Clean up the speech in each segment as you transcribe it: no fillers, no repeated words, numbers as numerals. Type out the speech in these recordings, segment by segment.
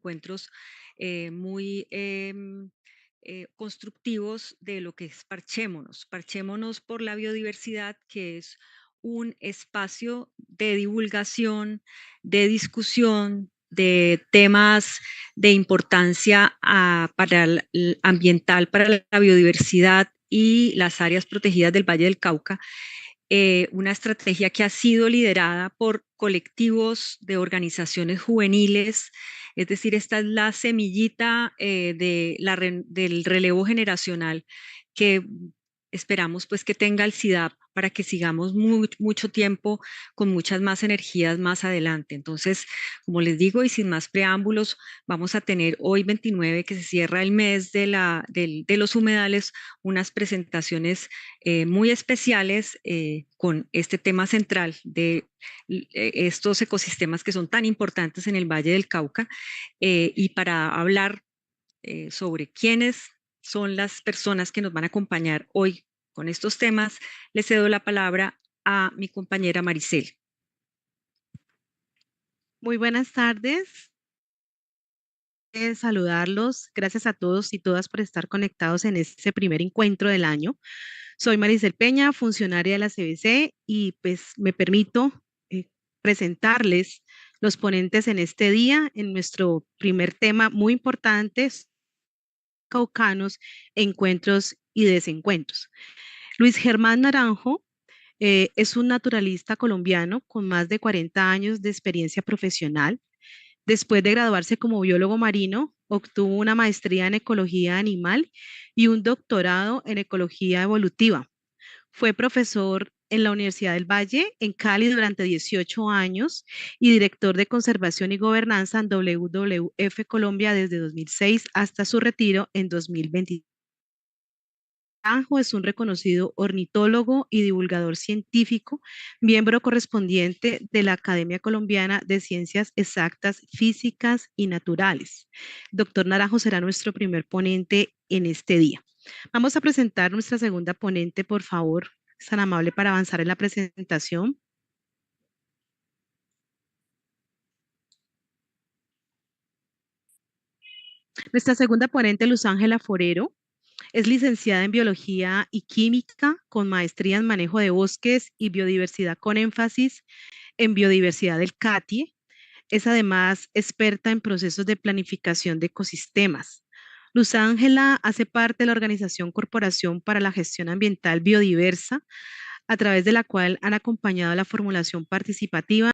encuentros muy constructivos de lo que es Parchémonos. Parchémonos por la biodiversidad, que es un espacio de divulgación, de discusión, de temas de importancia para ambiental, para la biodiversidad y las áreas protegidas del Valle del Cauca, una estrategia que ha sido liderada por colectivos de organizaciones juveniles, es decir, esta es la semillita del relevo generacional que esperamos pues que tenga el SIDAP para que sigamos mucho tiempo con muchas más energías más adelante. Entonces, como les digo, y sin más preámbulos, vamos a tener hoy 29, que se cierra el mes de los humedales, unas presentaciones muy especiales con este tema central de estos ecosistemas que son tan importantes en el Valle del Cauca, y para hablar sobre quiénes son las personas que nos van a acompañar hoy con estos temas, le cedo la palabra a mi compañera Maricel. Muy buenas tardes. Saludarlos. Gracias a todos y todas por estar conectados en este primer encuentro del año. Soy Maricel Peña, funcionaria de la CBC, y pues me permito eh, presentarles los ponentes en este día en nuestro primer tema muy importante, caucanos, encuentros y desencuentros. Luis Germán Naranjo es un naturalista colombiano con más de 40 años de experiencia profesional. Después de graduarse como biólogo marino, obtuvo una maestría en ecología animal y un doctorado en ecología evolutiva. Fue profesor en la Universidad del Valle, en Cali, durante 18 años y director de conservación y gobernanza en WWF Colombia desde 2006 hasta su retiro en 2020. Naranjo es un reconocido ornitólogo y divulgador científico, miembro correspondiente de la Academia Colombiana de Ciencias Exactas, Físicas y Naturales. Doctor Naranjo será nuestro primer ponente en este día. Vamos a presentar nuestra segunda ponente, por favor. Es tan amable para avanzar en la presentación. Nuestra segunda ponente, Luz Ángela Forero, es licenciada en Biología y Química con maestría en Manejo de Bosques y Biodiversidad con énfasis en Biodiversidad del CATIE. Es además experta en procesos de planificación de ecosistemas. Luz Ángela hace parte de la organización Corporación para la Gestión Ambiental Biodiversa, a través de la cual han acompañado la formulación participativa de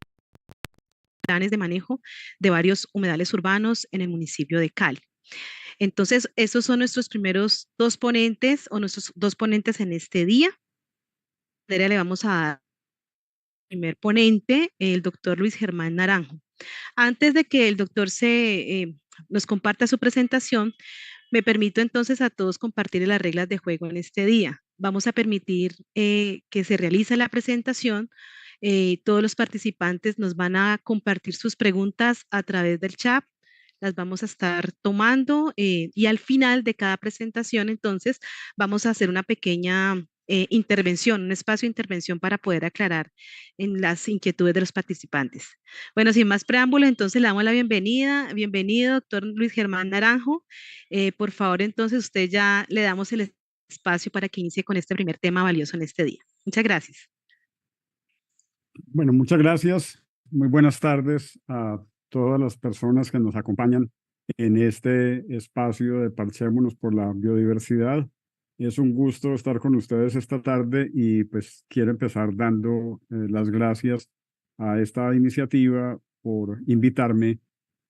planes de manejo de varios humedales urbanos en el municipio de Cali. Entonces, estos son nuestros primeros dos ponentes o nuestros dos ponentes en este día. Le vamos a dar al primer ponente, el doctor Luis Germán Naranjo. Antes de que el doctor nos comparta su presentación, me permito entonces a todos compartir las reglas de juego en este día. Vamos a permitir que se realice la presentación. Todos los participantes nos van a compartir sus preguntas a través del chat. Las vamos a estar tomando y al final de cada presentación, entonces, vamos a hacer una pequeña intervención, un espacio de intervención para poder aclarar en las inquietudes de los participantes. Bueno, sin más preámbulos, entonces le damos la bienvenida. Bienvenido, doctor Luis Germán Naranjo. Por favor, entonces, usted ya le damos el espacio para que inicie con este primer tema valioso en este día. Muchas gracias. Bueno, muchas gracias. Muy buenas tardes a todas las personas que nos acompañan en este espacio de Parchémonos por la Biodiversidad. Es un gusto estar con ustedes esta tarde y pues quiero empezar dando las gracias a esta iniciativa por invitarme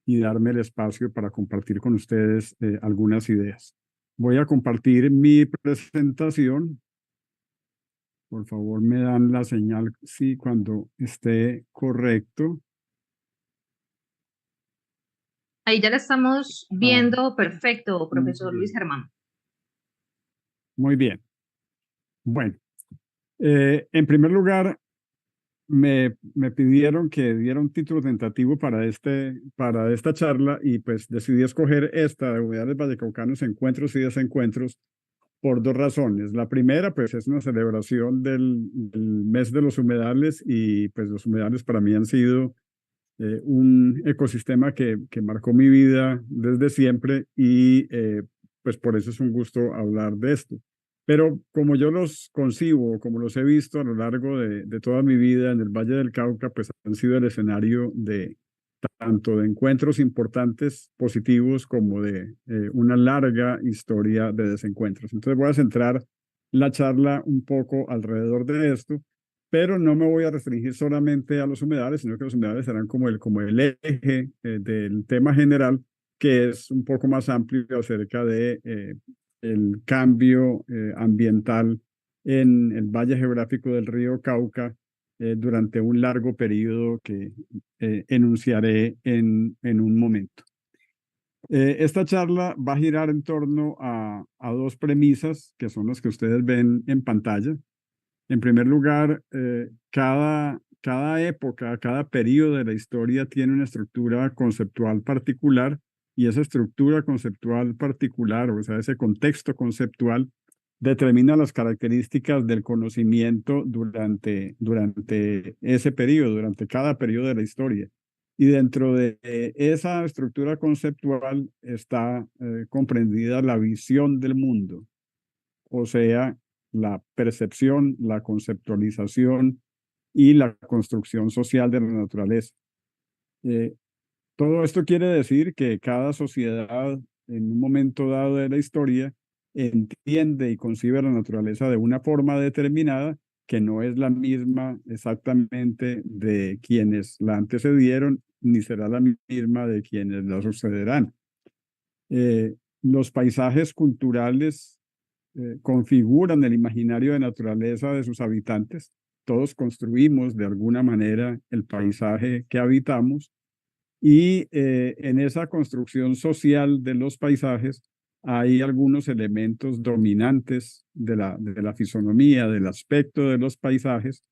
y darme el espacio para compartir con ustedes algunas ideas. Voy a compartir mi presentación. Por favor, me dan la señal, sí, cuando esté correcto. Ahí ya la estamos viendo perfecto, profesor Luis Germán. Muy bien. Bueno, en primer lugar, me pidieron que diera un título tentativo para esta charla y pues decidí escoger esta de Humedales Vallecaucanos, Encuentros y Desencuentros, por dos razones. La primera, pues es una celebración del mes de los humedales y pues los humedales para mí han sido un ecosistema que marcó mi vida desde siempre y pues por eso es un gusto hablar de esto. Pero como yo los concibo, como los he visto a lo largo de toda mi vida en el Valle del Cauca, pues han sido el escenario de tanto de encuentros importantes, positivos, como de una larga historia de desencuentros. Entonces voy a centrar la charla un poco alrededor de esto, pero no me voy a restringir solamente a los humedales, sino que los humedales serán como el eje del tema general, que es un poco más amplio acerca de el cambio ambiental en el valle geográfico del río Cauca durante un largo periodo que enunciaré en un momento. Esta charla va a girar en torno a dos premisas que son las que ustedes ven en pantalla. En primer lugar, cada época, cada periodo de la historia tiene una estructura conceptual particular y esa estructura conceptual particular, o sea, ese contexto conceptual, determina las características del conocimiento durante ese periodo, durante cada periodo de la historia. Y dentro de esa estructura conceptual está comprendida la visión del mundo, o sea, la percepción, la conceptualización y la construcción social de la naturaleza. Eh, Todo esto quiere decir que cada sociedad en un momento dado de la historia entiende y concibe la naturaleza de una forma determinada que no es la misma exactamente de quienes la antecedieron, ni será la misma de quienes la sucederán. Los paisajes culturales configuran el imaginario de naturaleza de sus habitantes. Todos construimos de alguna manera el paisaje que habitamos y en esa construcción social de los paisajes hay algunos elementos dominantes de la fisonomía, del aspecto de los paisajes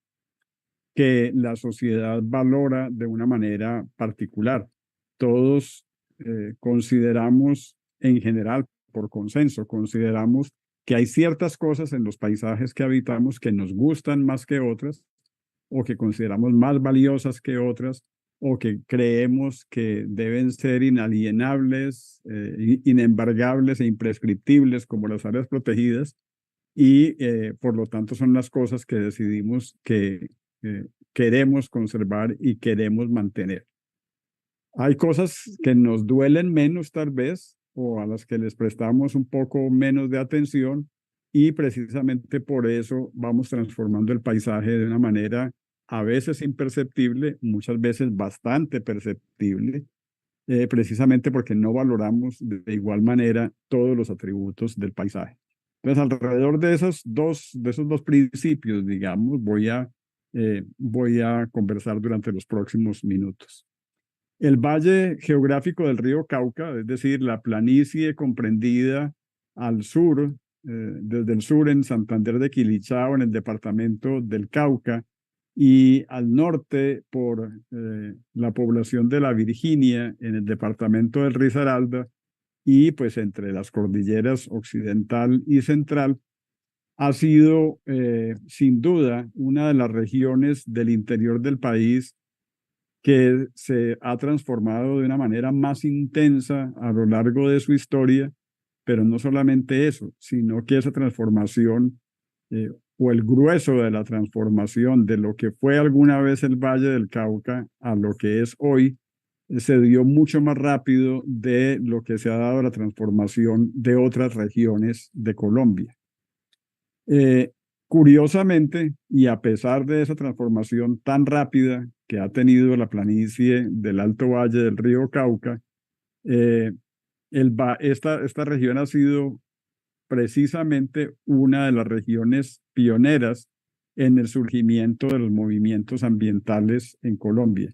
que la sociedad valora de una manera particular. Todos consideramos en general, por consenso, consideramos que hay ciertas cosas en los paisajes que habitamos que nos gustan más que otras, o que consideramos más valiosas que otras, o que creemos que deben ser inalienables, inembargables e imprescriptibles como las áreas protegidas, y por lo tanto son las cosas que decidimos que queremos conservar y queremos mantener. Hay cosas que nos duelen menos tal vez, o a las que les prestamos un poco menos de atención, y precisamente por eso vamos transformando el paisaje de una manera a veces imperceptible, muchas veces bastante perceptible, precisamente porque no valoramos de igual manera todos los atributos del paisaje. Entonces, alrededor de esos dos principios, digamos, voy a conversar durante los próximos minutos. El valle geográfico del río Cauca, es decir, la planicie comprendida al sur, desde el sur en Santander de Quilichao, en el departamento del Cauca, y al norte por la población de la Virginia, en el departamento del Risaralda, y pues entre las cordilleras occidental y central, ha sido sin duda una de las regiones del interior del país que se ha transformado de una manera más intensa a lo largo de su historia, pero no solamente eso, sino que esa transformación o el grueso de la transformación de lo que fue alguna vez el Valle del Cauca a lo que es hoy, se dio mucho más rápido de lo que se ha dado la transformación de otras regiones de Colombia. Curiosamente, y a pesar de esa transformación tan rápida que ha tenido la planicie del Alto Valle del río Cauca, esta región ha sido precisamente una de las regiones pioneras en el surgimiento de los movimientos ambientales en Colombia.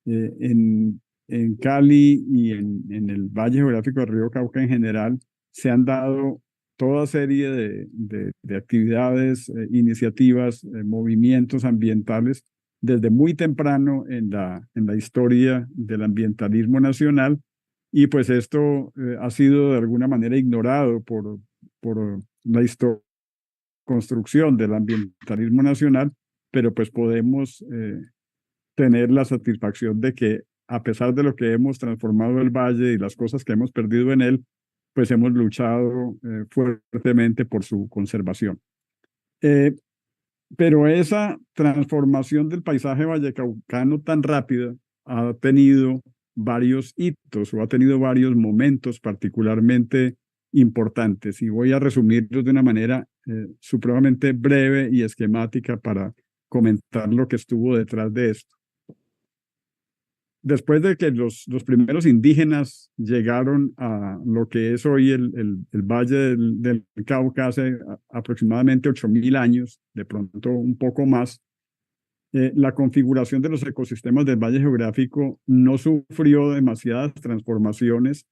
En Cali y en el Valle Geográfico del río Cauca en general se han dado toda serie de actividades, iniciativas, movimientos ambientales desde muy temprano en la historia del ambientalismo nacional, y pues esto ha sido de alguna manera ignorado por la construcción del ambientalismo nacional, pero pues podemos tener la satisfacción de que a pesar de lo que hemos transformado el valle y las cosas que hemos perdido en él, pues hemos luchado fuertemente por su conservación. Pero esa transformación del paisaje vallecaucano tan rápida ha tenido varios hitos o ha tenido varios momentos particularmente importantes, y voy a resumirlos de una manera supremamente breve y esquemática para comentar lo que estuvo detrás de esto. Después de que los primeros indígenas llegaron a lo que es hoy el Valle del Cauca hace aproximadamente 8.000 años, de pronto un poco más, la configuración de los ecosistemas del Valle Geográfico no sufrió demasiadas transformaciones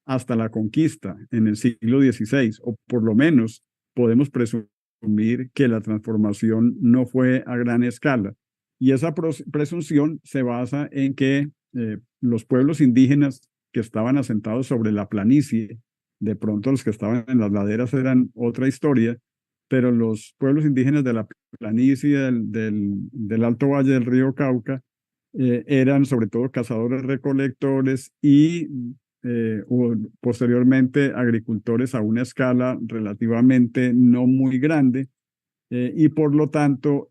hasta la conquista en el siglo XVI, o por lo menos podemos presumir que la transformación no fue a gran escala. Y esa presunción se basa en que los pueblos indígenas que estaban asentados sobre la planicie, de pronto los que estaban en las laderas eran otra historia, pero los pueblos indígenas de la planicie del Alto Valle del río Cauca eran sobre todo cazadores-recolectores y posteriormente agricultores a una escala relativamente no muy grande, y por lo tanto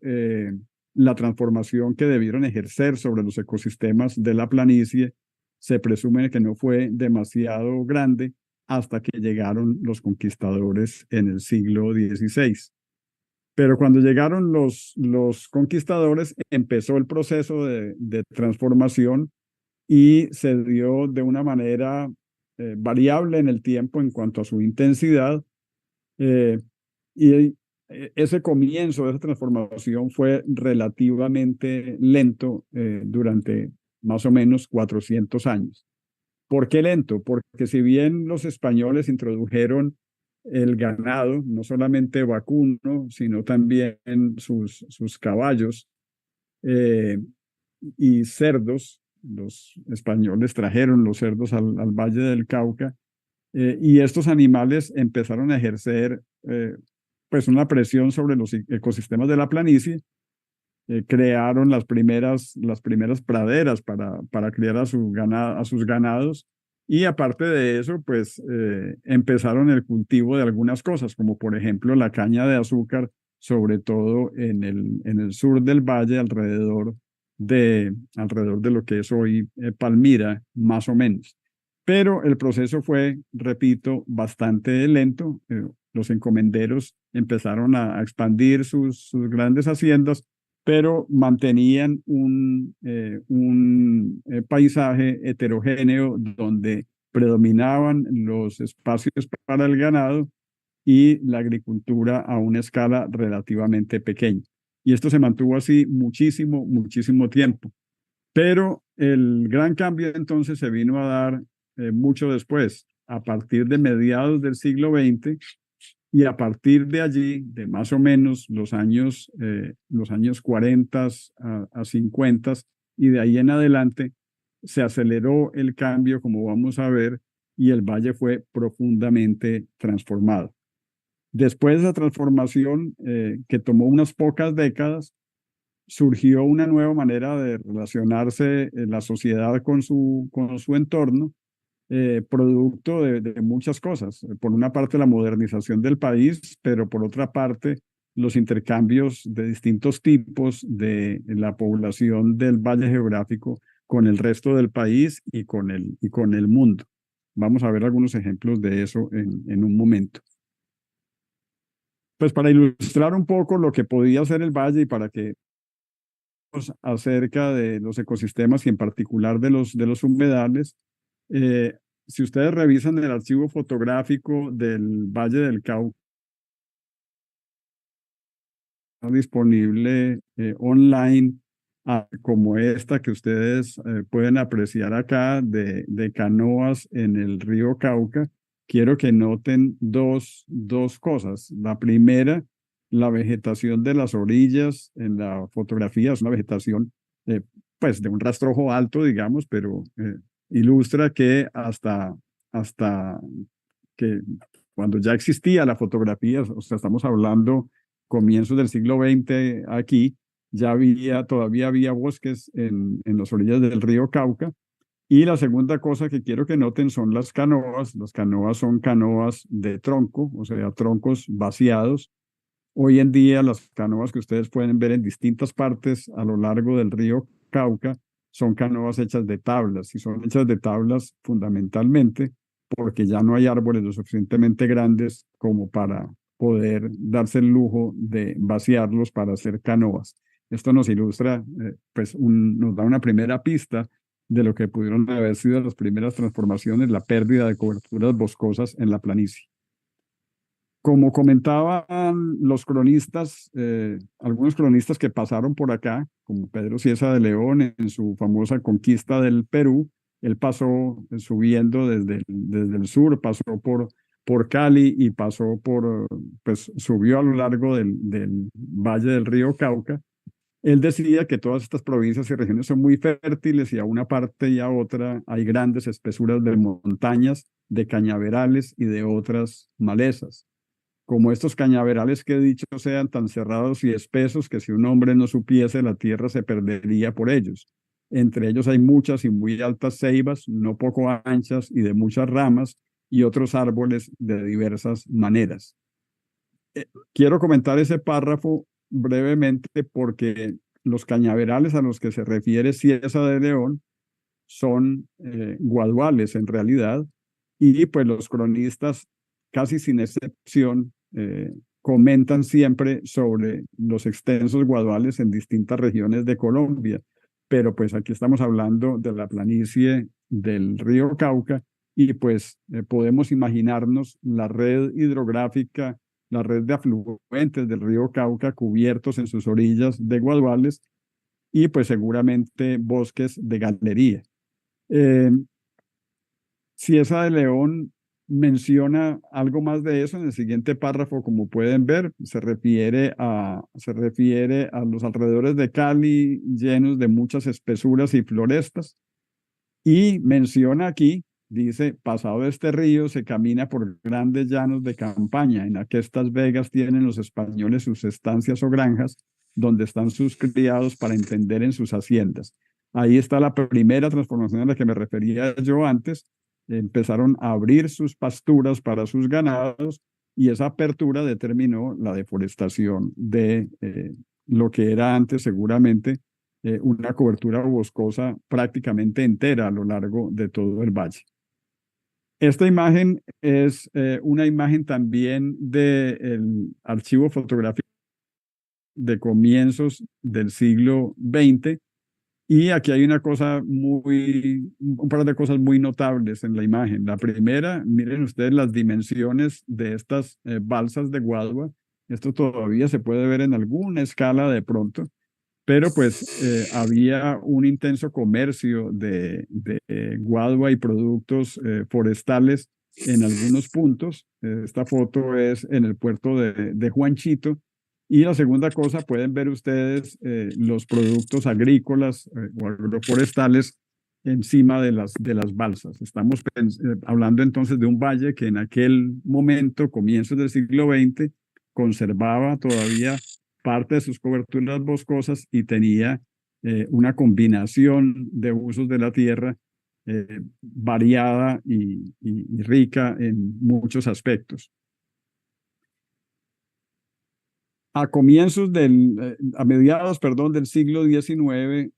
la transformación que debieron ejercer sobre los ecosistemas de la planicie se presume que no fue demasiado grande hasta que llegaron los conquistadores en el siglo XVI. Pero cuando llegaron los conquistadores, empezó el proceso de transformación y se dio de una manera variable en el tiempo en cuanto a su intensidad. Y ese comienzo de esa transformación fue relativamente lento durante más o menos 400 años. ¿Por qué lento? Porque si bien los españoles introdujeron el ganado, no solamente vacuno, sino también sus caballos y cerdos, los españoles trajeron los cerdos al Valle del Cauca, y estos animales empezaron a ejercer pues una presión sobre los ecosistemas de la planicie. Crearon las primeras praderas para criar a sus ganados, y aparte de eso, pues empezaron el cultivo de algunas cosas, como por ejemplo la caña de azúcar, sobre todo en el sur del valle, alrededor de lo que es hoy Palmira, más o menos. Pero el proceso fue, repito, bastante lento. Los encomenderos empezaron a expandir sus grandes haciendas, pero mantenían un paisaje heterogéneo donde predominaban los espacios para el ganado y la agricultura a una escala relativamente pequeña. Y esto se mantuvo así muchísimo, muchísimo tiempo. Pero el gran cambio entonces se vino a dar mucho después, a partir de mediados del siglo XX, y a partir de allí, de más o menos los años 40 a 50, y de ahí en adelante, se aceleró el cambio, como vamos a ver, y el valle fue profundamente transformado. Después de esa transformación, que tomó unas pocas décadas, surgió una nueva manera de relacionarse la sociedad con su entorno, producto de muchas cosas. Por una parte, la modernización del país, pero por otra parte, los intercambios de distintos tipos de la población del Valle Geográfico con el resto del país y con el mundo. Vamos a ver algunos ejemplos de eso en un momento. Pues para ilustrar un poco lo que podía ser el valle y para que acerca de los ecosistemas y en particular de los humedales, si ustedes revisan el archivo fotográfico del Valle del Cauca, disponible online, como esta que ustedes pueden apreciar acá de canoas en el río Cauca, quiero que noten dos cosas. La primera, la vegetación de las orillas en la fotografía es una vegetación pues de un rastrojo alto, digamos, pero ilustra que hasta que cuando ya existía la fotografía, o sea, estamos hablando comienzos del siglo XX aquí, todavía había bosques en las orillas del río Cauca. Y la segunda cosa que quiero que noten son las canoas. Las canoas son canoas de tronco, o sea, troncos vaciados. Hoy en día las canoas que ustedes pueden ver en distintas partes a lo largo del río Cauca son canoas hechas de tablas, y son hechas de tablas fundamentalmente porque ya no hay árboles lo suficientemente grandes como para poder darse el lujo de vaciarlos para hacer canoas. Esto nos ilustra, nos da una primera pista de lo que pudieron haber sido las primeras transformaciones, la pérdida de coberturas boscosas en la planicie. Como comentaban los cronistas, algunos cronistas que pasaron por acá, como Pedro Cieza de León en su famosa conquista del Perú, él pasó subiendo desde el sur, pasó por Cali y subió a lo largo del valle del río Cauca. Él decía que todas estas provincias y regiones son muy fértiles y a una parte y a otra hay grandes espesuras de montañas, de cañaverales y de otras malezas. Como estos cañaverales que he dicho sean tan cerrados y espesos que si un hombre no supiese, la tierra se perdería por ellos. Entre ellos hay muchas y muy altas ceibas, no poco anchas y de muchas ramas, y otros árboles de diversas maneras. Quiero comentar ese párrafo brevemente porque los cañaverales a los que se refiere Cieza de León son guaduales en realidad, y pues los cronistas, casi sin excepción, comentan siempre sobre los extensos guaduales en distintas regiones de Colombia, pero pues aquí estamos hablando de la planicie del río Cauca y pues podemos imaginarnos la red hidrográfica, la red de afluentes del río Cauca cubiertos en sus orillas de guaduales y pues seguramente bosques de galería. Cieza de León menciona algo más de eso en el siguiente párrafo, como pueden ver, se refiere a los alrededores de Cali llenos de muchas espesuras y florestas, y menciona aquí, dice, pasado este río se camina por grandes llanos de campaña, en aquestas vegas tienen los españoles sus estancias o granjas, donde están sus criados para entender en sus haciendas. Ahí está la primera transformación a la que me refería yo antes. Empezaron a abrir sus pasturas para sus ganados y esa apertura determinó la deforestación de lo que era antes seguramente una cobertura boscosa prácticamente entera a lo largo de todo el valle. Esta imagen es una imagen también del archivo fotográfico de comienzos del siglo XX. Y aquí hay un par de cosas muy notables en la imagen. La primera, miren ustedes las dimensiones de estas balsas de guadua. Esto todavía se puede ver en alguna escala de pronto, pero pues había un intenso comercio de guadua y productos forestales en algunos puntos. Esta foto es en el puerto de Juanchito. Y la segunda cosa, pueden ver ustedes los productos agrícolas o agroforestales encima de las balsas. Estamos hablando entonces de un valle que en aquel momento, comienzos del siglo XX, conservaba todavía parte de sus coberturas boscosas y tenía una combinación de usos de la tierra variada y rica en muchos aspectos. A mediados, del siglo XIX,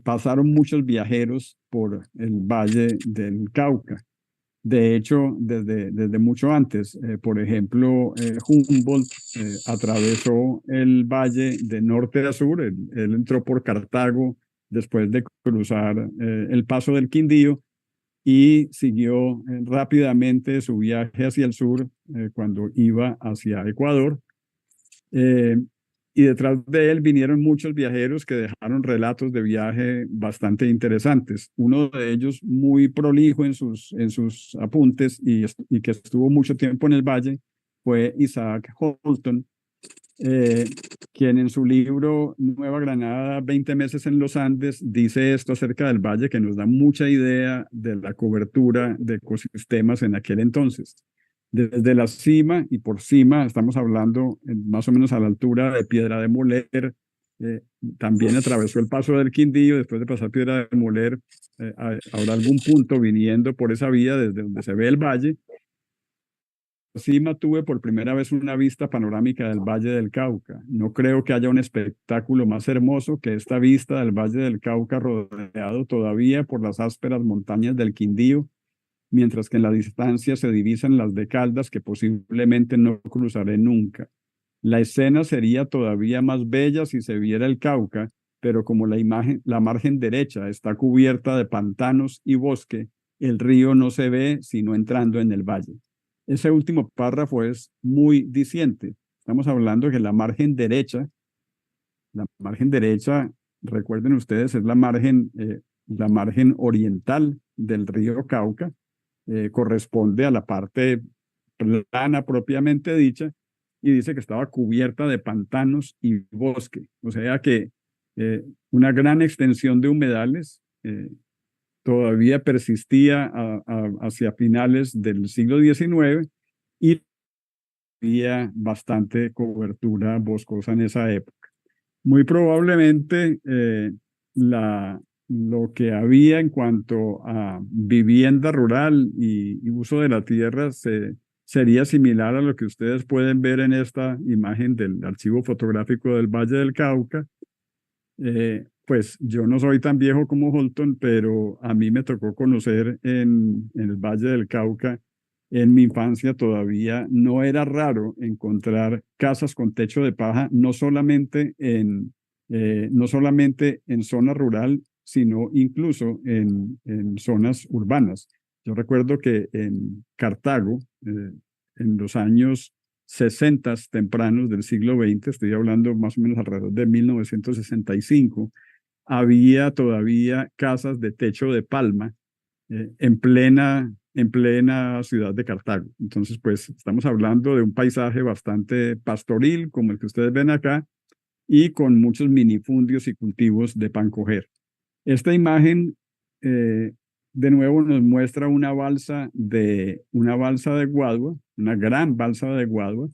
pasaron muchos viajeros por el Valle del Cauca. De hecho, desde mucho antes, por ejemplo, Humboldt atravesó el valle de norte a sur. Él entró por Cartago después de cruzar el paso del Quindío y siguió rápidamente su viaje hacia el sur cuando iba hacia Ecuador. Y detrás de él vinieron muchos viajeros que dejaron relatos de viaje bastante interesantes. Uno de ellos, muy prolijo en sus apuntes y que estuvo mucho tiempo en el valle, fue Isaac Holton, quien en su libro Nueva Granada, 20 meses en los Andes, dice esto acerca del valle que nos da mucha idea de la cobertura de ecosistemas en aquel entonces. Desde la cima, y por cima estamos hablando más o menos a la altura de Piedra de Moler, también atravesó el paso del Quindío, después de pasar Piedra de Moler, habrá algún punto viniendo por esa vía desde donde se ve el valle. Encima tuve por primera vez una vista panorámica del Valle del Cauca. No creo que haya un espectáculo más hermoso que esta vista del Valle del Cauca rodeado todavía por las ásperas montañas del Quindío, mientras que en la distancia se divisan las de Caldas que posiblemente no cruzaré nunca. La escena sería todavía más bella si se viera el Cauca, pero como la margen derecha está cubierta de pantanos y bosque, el río no se ve sino entrando en el valle. Ese último párrafo es muy diciente. Estamos hablando de que la margen derecha, recuerden ustedes, es la margen oriental del río Cauca, corresponde a la parte plana propiamente dicha, y dice que estaba cubierta de pantanos y bosque. O sea que una gran extensión de humedales todavía persistía hacia finales del siglo XIX y había bastante cobertura boscosa en esa época. Muy probablemente lo que había en cuanto a vivienda rural y uso de la tierra sería similar a lo que ustedes pueden ver en esta imagen del archivo fotográfico del Valle del Cauca. Pues yo no soy tan viejo como Holton, pero a mí me tocó conocer en el Valle del Cauca. En mi infancia todavía no era raro encontrar casas con techo de paja, no solamente en zona rural, sino incluso en zonas urbanas. Yo recuerdo que en Cartago, en los años 60 tempranos del siglo XX, estoy hablando más o menos alrededor de 1965, había todavía casas de techo de palma en plena ciudad de Cartago. Entonces, pues estamos hablando de un paisaje bastante pastoril, como el que ustedes ven acá, y con muchos minifundios y cultivos de pan coger. Esta imagen, de nuevo, nos muestra una balsa de guadua, una gran balsa de guadua,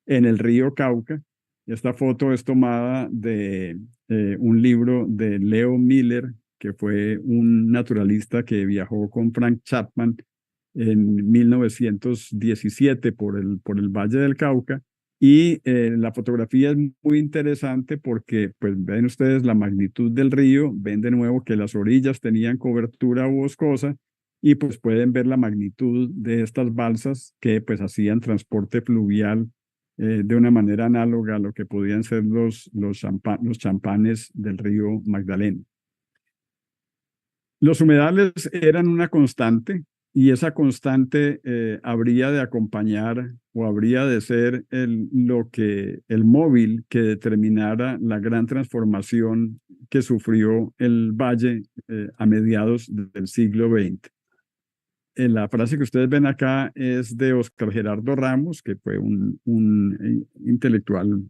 en el río Cauca. Esta foto es tomada de un libro de Leo Miller, que fue un naturalista que viajó con Frank Chapman en 1917 por el Valle del Cauca. Y la fotografía es muy interesante porque pues, ven ustedes la magnitud del río, ven de nuevo que las orillas tenían cobertura boscosa y pues pueden ver la magnitud de estas balsas que pues hacían transporte fluvial de una manera análoga a lo que podían ser los champanes del río Magdalena. Los humedales eran una constante y esa constante habría de acompañar o habría de ser el móvil que determinara la gran transformación que sufrió el valle a mediados del siglo XX. La frase que ustedes ven acá es de Óscar Gerardo Ramos, que fue un intelectual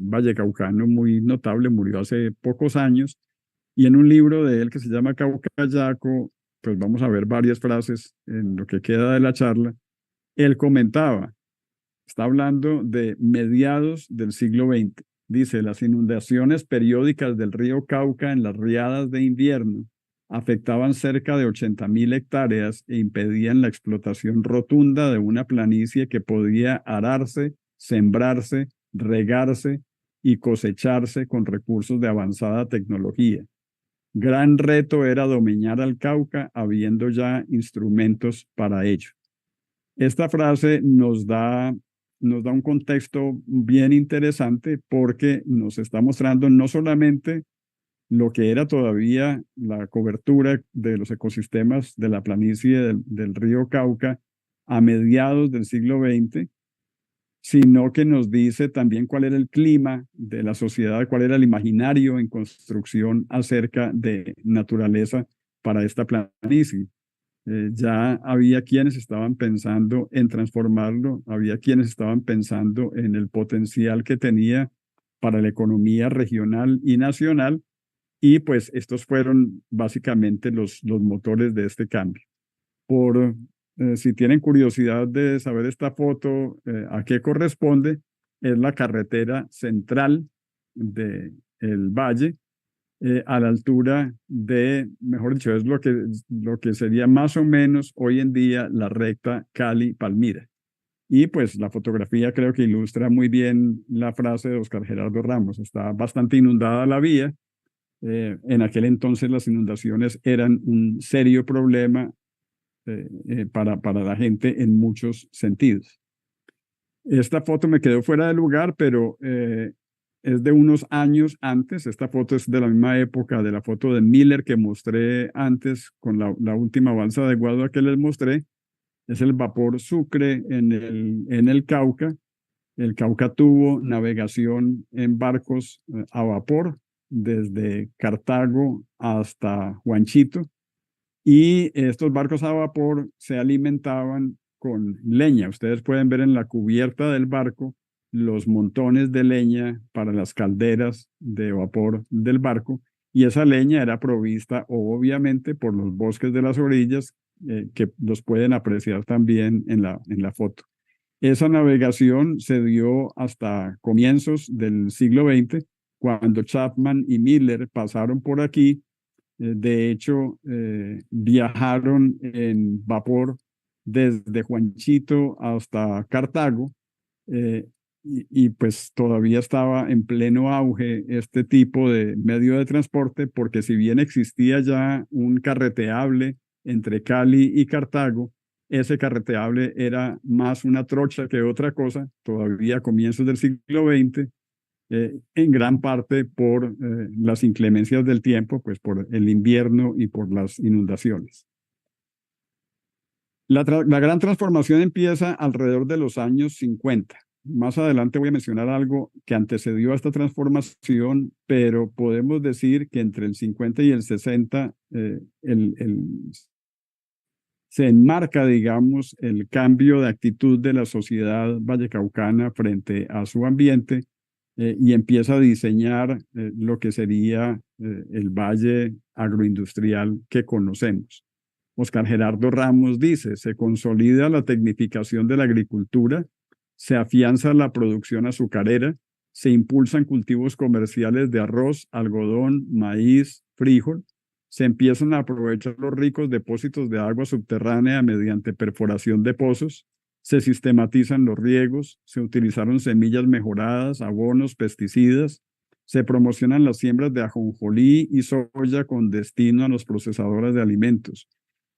vallecaucano muy notable, murió hace pocos años, y en un libro de él que se llama Caucayaco, pues vamos a ver varias frases en lo que queda de la charla. Él comentaba, está hablando de mediados del siglo XX, dice, las inundaciones periódicas del río Cauca en las riadas de invierno afectaban cerca de 80.000 hectáreas e impedían la explotación rotunda de una planicie que podía ararse, sembrarse, regarse y cosecharse con recursos de avanzada tecnología. Gran reto era dominar al Cauca, habiendo ya instrumentos para ello. Esta frase nos da un contexto bien interesante porque nos está mostrando no solamente lo que era todavía la cobertura de los ecosistemas de la planicie del río Cauca a mediados del siglo XX, sino que nos dice también cuál era el clima de la sociedad, cuál era el imaginario en construcción acerca de naturaleza para esta planicie. Ya había quienes estaban pensando en transformarlo, había quienes estaban pensando en el potencial que tenía para la economía regional y nacional, y pues estos fueron básicamente los motores de este cambio. Si tienen curiosidad de saber esta foto, a qué corresponde, es la carretera central de el valle, a la altura de, mejor dicho, es lo que sería más o menos hoy en día la recta Cali-Palmira. Y pues la fotografía creo que ilustra muy bien la frase de Oscar Gerardo Ramos. Está bastante inundada la vía. En aquel entonces las inundaciones eran un serio problema para la gente en muchos sentidos. Esta foto me quedó fuera de lugar, pero es de unos años antes. Esta foto es de la misma época de la foto de Miller que mostré antes con la última balsa de Guadua que les mostré. Es el vapor Sucre en el Cauca. El Cauca tuvo navegación en barcos a vapor desde Cartago hasta Juanchito. Y estos barcos a vapor se alimentaban con leña. Ustedes pueden ver en la cubierta del barco los montones de leña para las calderas de vapor del barco. Y esa leña era provista obviamente por los bosques de las orillas, que los pueden apreciar también en la foto. Esa navegación se dio hasta comienzos del siglo XX, cuando Chapman y Miller pasaron por aquí. De hecho, viajaron en vapor desde Juanchito hasta Cartago, y pues todavía estaba en pleno auge este tipo de medio de transporte, porque si bien existía ya un carreteable entre Cali y Cartago, ese carreteable era más una trocha que otra cosa, todavía a comienzos del siglo XX, en gran parte por las inclemencias del tiempo, pues por el invierno y por las inundaciones. La gran transformación empieza alrededor de los años 50. Más adelante voy a mencionar algo que antecedió a esta transformación, pero podemos decir que entre el 50 y el 60 se enmarca, digamos, el cambio de actitud de la sociedad vallecaucana frente a su ambiente, y empieza a diseñar lo que sería el valle agroindustrial que conocemos. Oscar Gerardo Ramos dice: se consolida la tecnificación de la agricultura, se afianza la producción azucarera, se impulsan cultivos comerciales de arroz, algodón, maíz, frijol, se empiezan a aprovechar los ricos depósitos de agua subterránea mediante perforación de pozos, se sistematizan los riegos, se utilizaron semillas mejoradas, abonos, pesticidas, se promocionan las siembras de ajonjolí y soya con destino a los procesadores de alimentos.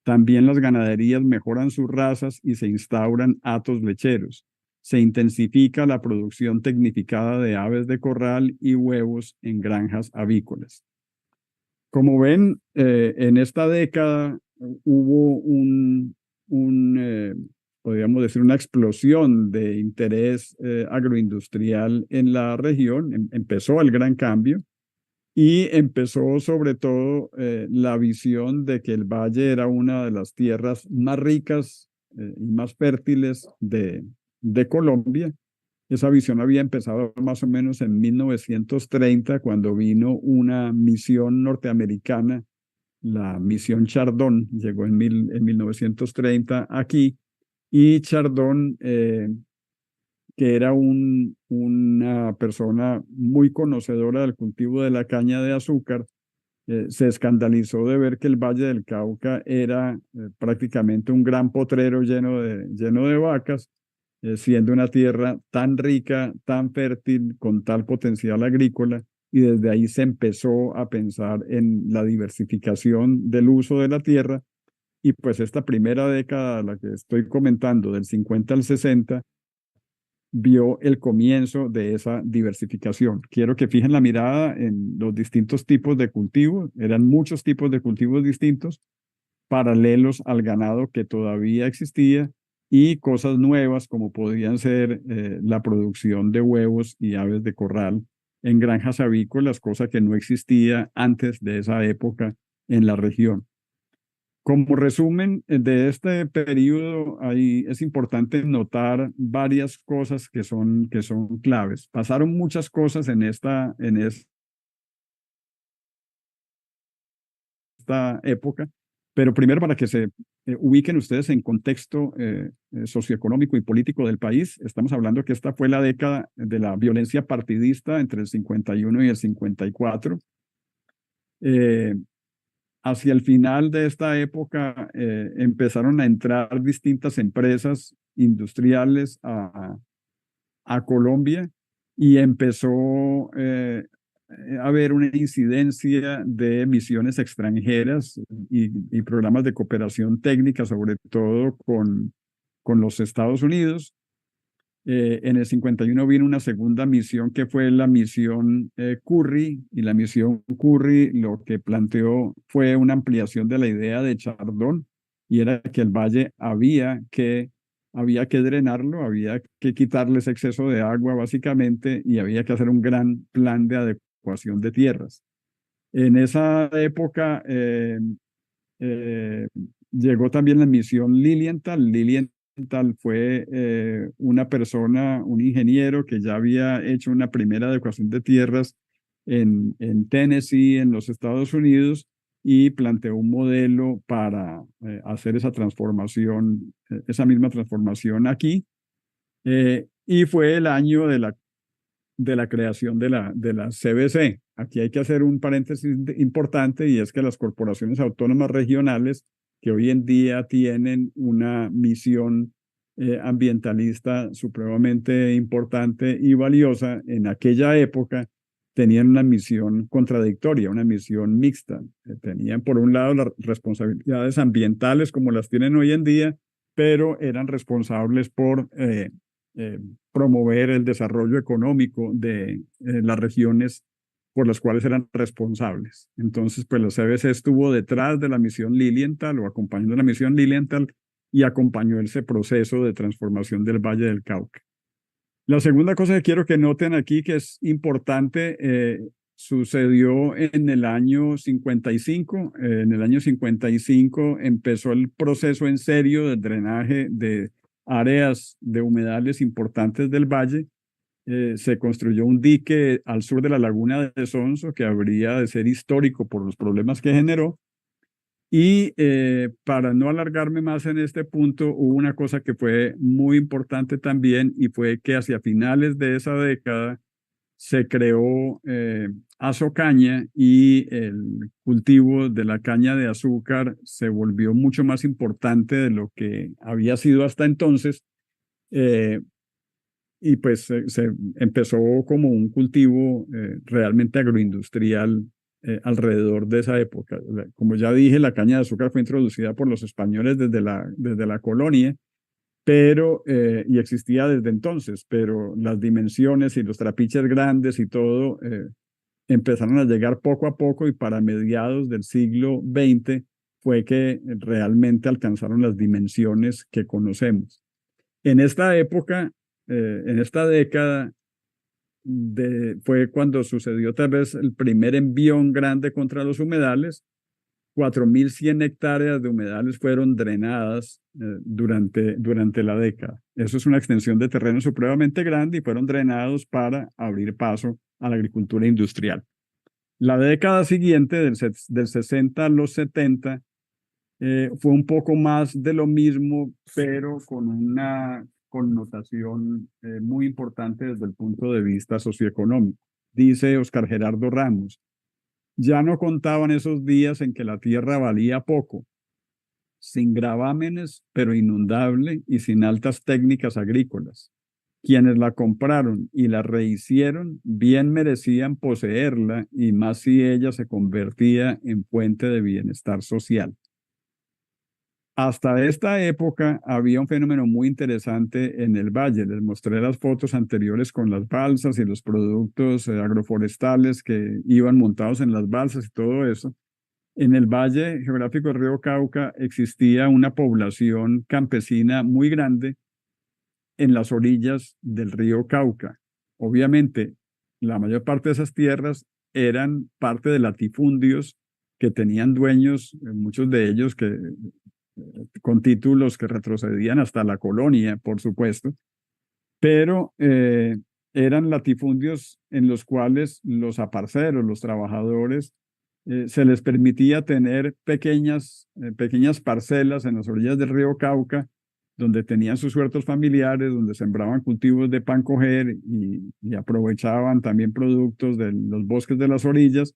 También las ganaderías mejoran sus razas y se instauran hatos lecheros. Se intensifica la producción tecnificada de aves de corral y huevos en granjas avícolas. Como ven, en esta década hubo podríamos decir, una explosión de interés agroindustrial en la región. Empezó el gran cambio y empezó sobre todo la visión de que el valle era una de las tierras más ricas y más fértiles de Colombia. Esa visión había empezado más o menos en 1930, cuando vino una misión norteamericana, la misión Chardón, llegó en 1930 aquí, y Chardón, que era una persona muy conocedora del cultivo de la caña de azúcar, se escandalizó de ver que el Valle del Cauca era prácticamente un gran potrero lleno de vacas, siendo una tierra tan rica, tan fértil, con tal potencial agrícola, y desde ahí se empezó a pensar en la diversificación del uso de la tierra. Y pues esta primera década, la que estoy comentando, del 50 al 60, vio el comienzo de esa diversificación. Quiero que fijen la mirada en los distintos tipos de cultivos. Eran muchos tipos de cultivos distintos, paralelos al ganado que todavía existía, y cosas nuevas como podían ser la producción de huevos y aves de corral en granjas avícolas, cosa que no existía antes de esa época en la región. Como resumen de este periodo, ahí es importante notar varias cosas que son claves. Pasaron muchas cosas en esta época, Pero primero, para que se ubiquen ustedes en contexto socioeconómico y político del país, estamos hablando que esta fue la década de la violencia partidista entre el 51 y el 54. Hacia el final de esta época empezaron a entrar distintas empresas industriales a Colombia y empezó a haber una incidencia de misiones extranjeras y programas de cooperación técnica, sobre todo con los Estados Unidos. En el 51 vino una segunda misión que fue la misión Curry, y la misión Curry lo que planteó fue una ampliación de la idea de Chardón, y era que el valle había que drenarlo, había que quitarle ese exceso de agua básicamente, y había que hacer un gran plan de adecuación de tierras. En esa época llegó también la misión Lilienthal. Lilienthal fue una persona, un ingeniero que ya había hecho una primera adecuación de tierras en Tennessee, en los Estados Unidos, y planteó un modelo para hacer esa transformación, esa misma transformación aquí. Y fue el año de la creación de la CBC. Aquí hay que hacer un paréntesis importante, y es que las corporaciones autónomas regionales, que hoy en día tienen una misión ambientalista supremamente importante y valiosa, en aquella época tenían una misión contradictoria, una misión mixta. Tenían por un lado las responsabilidades ambientales como las tienen hoy en día, pero eran responsables por promover el desarrollo económico de las regiones por las cuales eran responsables. Entonces, pues la CBC estuvo detrás de la misión Lilienthal, o acompañando la misión Lilienthal, y acompañó ese proceso de transformación del Valle del Cauca. La segunda cosa que quiero que noten aquí, que es importante, sucedió en el año 55. En el año 55 empezó el proceso en serio de drenaje de áreas de humedales importantes del valle. Se construyó un dique al sur de la laguna de Sonso, que habría de ser histórico por los problemas que generó. Y para no alargarme más en este punto, hubo una cosa que fue muy importante también, y fue que hacia finales de esa década se creó Azocaña, y el cultivo de la caña de azúcar se volvió mucho más importante de lo que había sido hasta entonces. Y pues se empezó como un cultivo realmente agroindustrial alrededor de esa época. Como ya dije, la caña de azúcar fue introducida por los españoles desde la colonia, pero, y existía desde entonces, pero las dimensiones y los trapiches grandes y todo empezaron a llegar poco a poco, y para mediados del siglo XX fue que realmente alcanzaron las dimensiones que conocemos. En esta época, en esta década, fue cuando sucedió tal vez el primer envión grande contra los humedales. 4.100 hectáreas de humedales fueron drenadas durante la década. Eso es una extensión de terreno supremamente grande, y fueron drenados para abrir paso a la agricultura industrial. La década siguiente, del 60 a los 70, fue un poco más de lo mismo, pero con una connotación muy importante desde el punto de vista socioeconómico. Dice Oscar Gerardo Ramos: ya no contaban esos días en que la tierra valía poco, sin gravámenes, pero inundable y sin altas técnicas agrícolas. Quienes la compraron y la rehicieron bien merecían poseerla, y más si ella se convertía en fuente de bienestar social. Hasta esta época había un fenómeno muy interesante en el valle. Les mostré las fotos anteriores con las balsas y los productos agroforestales que iban montados en las balsas y todo eso. En el valle geográfico del río Cauca existía una población campesina muy grande en las orillas del río Cauca. Obviamente, la mayor parte de esas tierras eran parte de latifundios que tenían dueños, muchos de ellos con títulos que retrocedían hasta la colonia, por supuesto, pero eran latifundios en los cuales los aparceros, los trabajadores, se les permitía tener pequeñas parcelas en las orillas del río Cauca, donde tenían sus huertos familiares, donde sembraban cultivos de pan coger y aprovechaban también productos de los bosques de las orillas.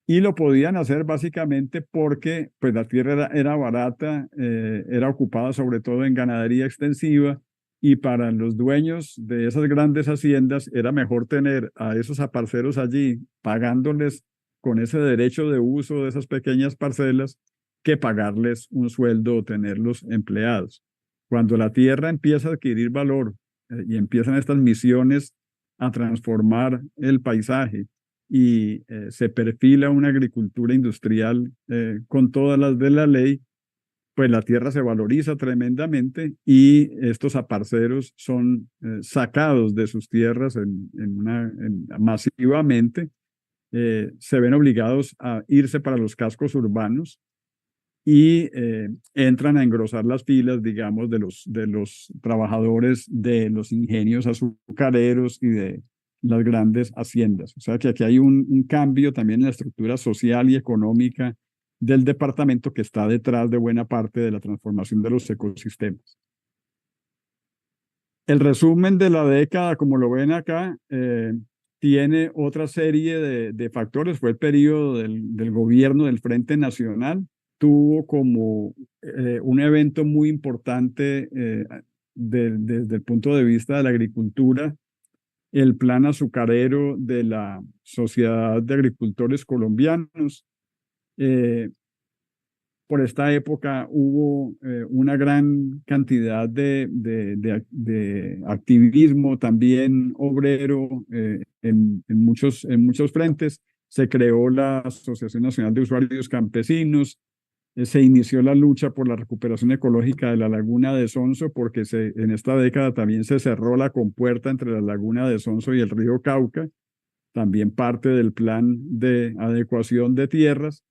Y lo podían hacer básicamente porque pues, la tierra era barata, era ocupada sobre todo en ganadería extensiva, y para los dueños de esas grandes haciendas era mejor tener a esos aparceros allí pagándoles con ese derecho de uso de esas pequeñas parcelas que pagarles un sueldo o tenerlos empleados. Cuando la tierra empieza a adquirir valor y empiezan estas misiones a transformar el paisaje y se perfila una agricultura industrial con todas las de la ley, pues la tierra se valoriza tremendamente y estos aparceros son sacados de sus tierras masivamente. Se ven obligados a irse para los cascos urbanos y entran a engrosar las filas, digamos, de los trabajadores de los ingenios azucareros y de las grandes haciendas. O sea que aquí hay un cambio también en la estructura social y económica del departamento que está detrás de buena parte de la transformación de los ecosistemas. El resumen de la década, como lo ven acá, tiene otra serie de factores. Fue el periodo del gobierno del Frente Nacional. Tuvo como un evento muy importante desde el punto de vista de la agricultura, el plan azucarero de la Sociedad de Agricultores Colombianos. Por esta época hubo una gran cantidad de activismo también obrero en muchos frentes. Se creó la Asociación Nacional de Usuarios Campesinos, se inició la lucha por la recuperación ecológica de la laguna de Sonso, porque en esta década también se cerró la compuerta entre la laguna de Sonso y el río Cauca, también parte del plan de adecuación de tierras,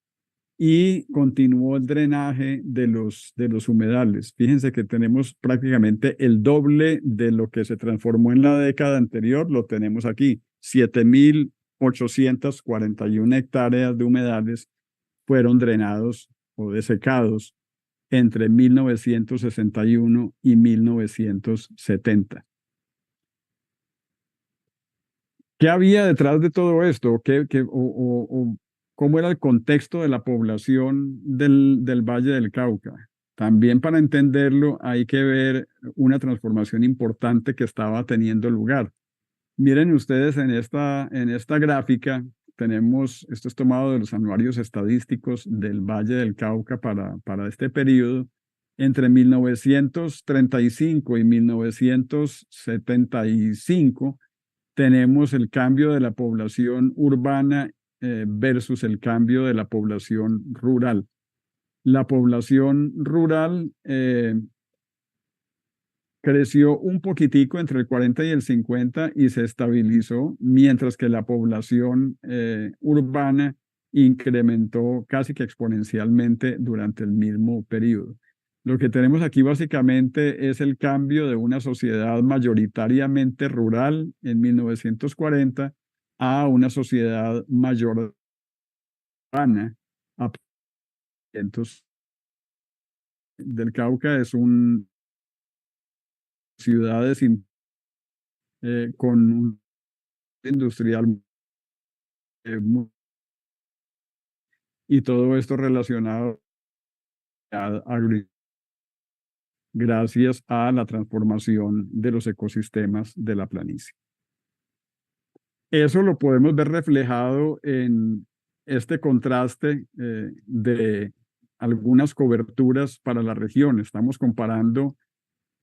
y continuó el drenaje de los humedales. Fíjense que tenemos prácticamente el doble de lo que se transformó en la década anterior, lo tenemos aquí, 7.841 hectáreas de humedales fueron drenados o desecados entre 1961 y 1970. ¿Qué había detrás de todo esto? ¿Cómo era el contexto de la población del Valle del Cauca? También para entenderlo hay que ver una transformación importante que estaba teniendo lugar. Miren ustedes en esta gráfica, esto es tomado de los anuarios estadísticos del Valle del Cauca para este periodo. Entre 1935 y 1975 tenemos el cambio de la población urbana versus el cambio de la población rural. La población rural creció un poquitico entre el 40 y el 50 y se estabilizó, mientras que la población urbana incrementó casi que exponencialmente durante el mismo periodo. Lo que tenemos aquí básicamente es el cambio de una sociedad mayoritariamente rural en 1940 a una sociedad mayor urbana. Entonces, del Cauca es ciudades con un industrial y todo esto relacionado gracias a la transformación de los ecosistemas de la planicie. Eso lo podemos ver reflejado en este contraste de algunas coberturas para la región. Estamos comparando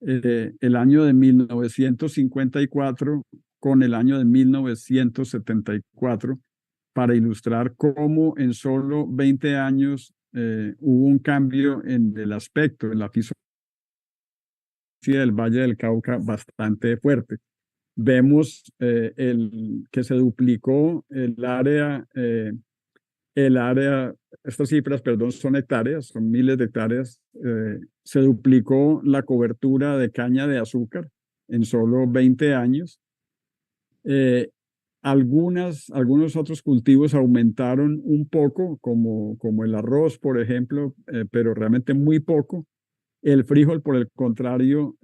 el año de 1954 con el año de 1974 para ilustrar cómo en solo 20 años hubo un cambio en el aspecto, en la fisonomía del Valle del Cauca bastante fuerte. Vemos que se duplicó el área, estas cifras, perdón, son hectáreas, son miles de hectáreas. Se duplicó la cobertura de caña de azúcar en solo 20 años. algunos otros cultivos aumentaron un poco, como el arroz, por ejemplo, pero realmente muy poco. El frijol, por el contrario,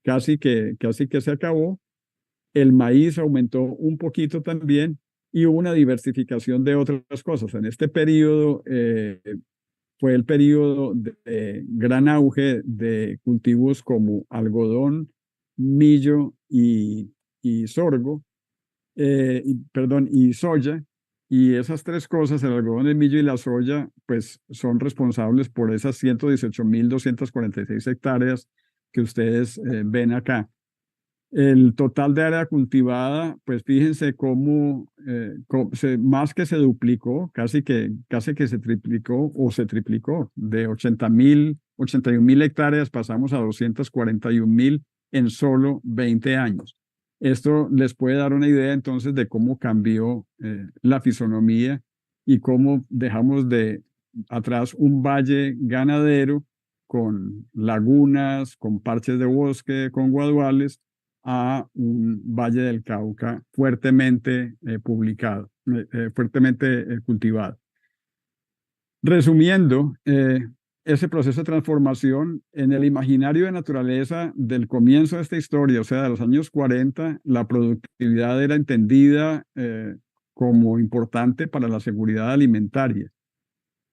casi que se acabó. El maíz aumentó un poquito también y hubo una diversificación de otras cosas. En este periodo fue el periodo de gran auge de cultivos como algodón, millo y sorgo, y soya. Y esas tres cosas, el algodón, el millo y la soya, pues son responsables por esas 118.246 hectáreas que ustedes ven acá. El total de área cultivada, pues fíjense cómo más que se duplicó, casi que se triplicó o se triplicó. De 81.000 hectáreas pasamos a 241.000 en solo 20 años. Esto les puede dar una idea entonces de cómo cambió la fisonomía y cómo dejamos de atrás un valle ganadero con lagunas, con parches de bosque, con guaduales, a un Valle del Cauca fuertemente cultivado. Resumiendo, ese proceso de transformación en el imaginario de naturaleza del comienzo de esta historia, o sea, de los años 40, la productividad era entendida como importante para la seguridad alimentaria.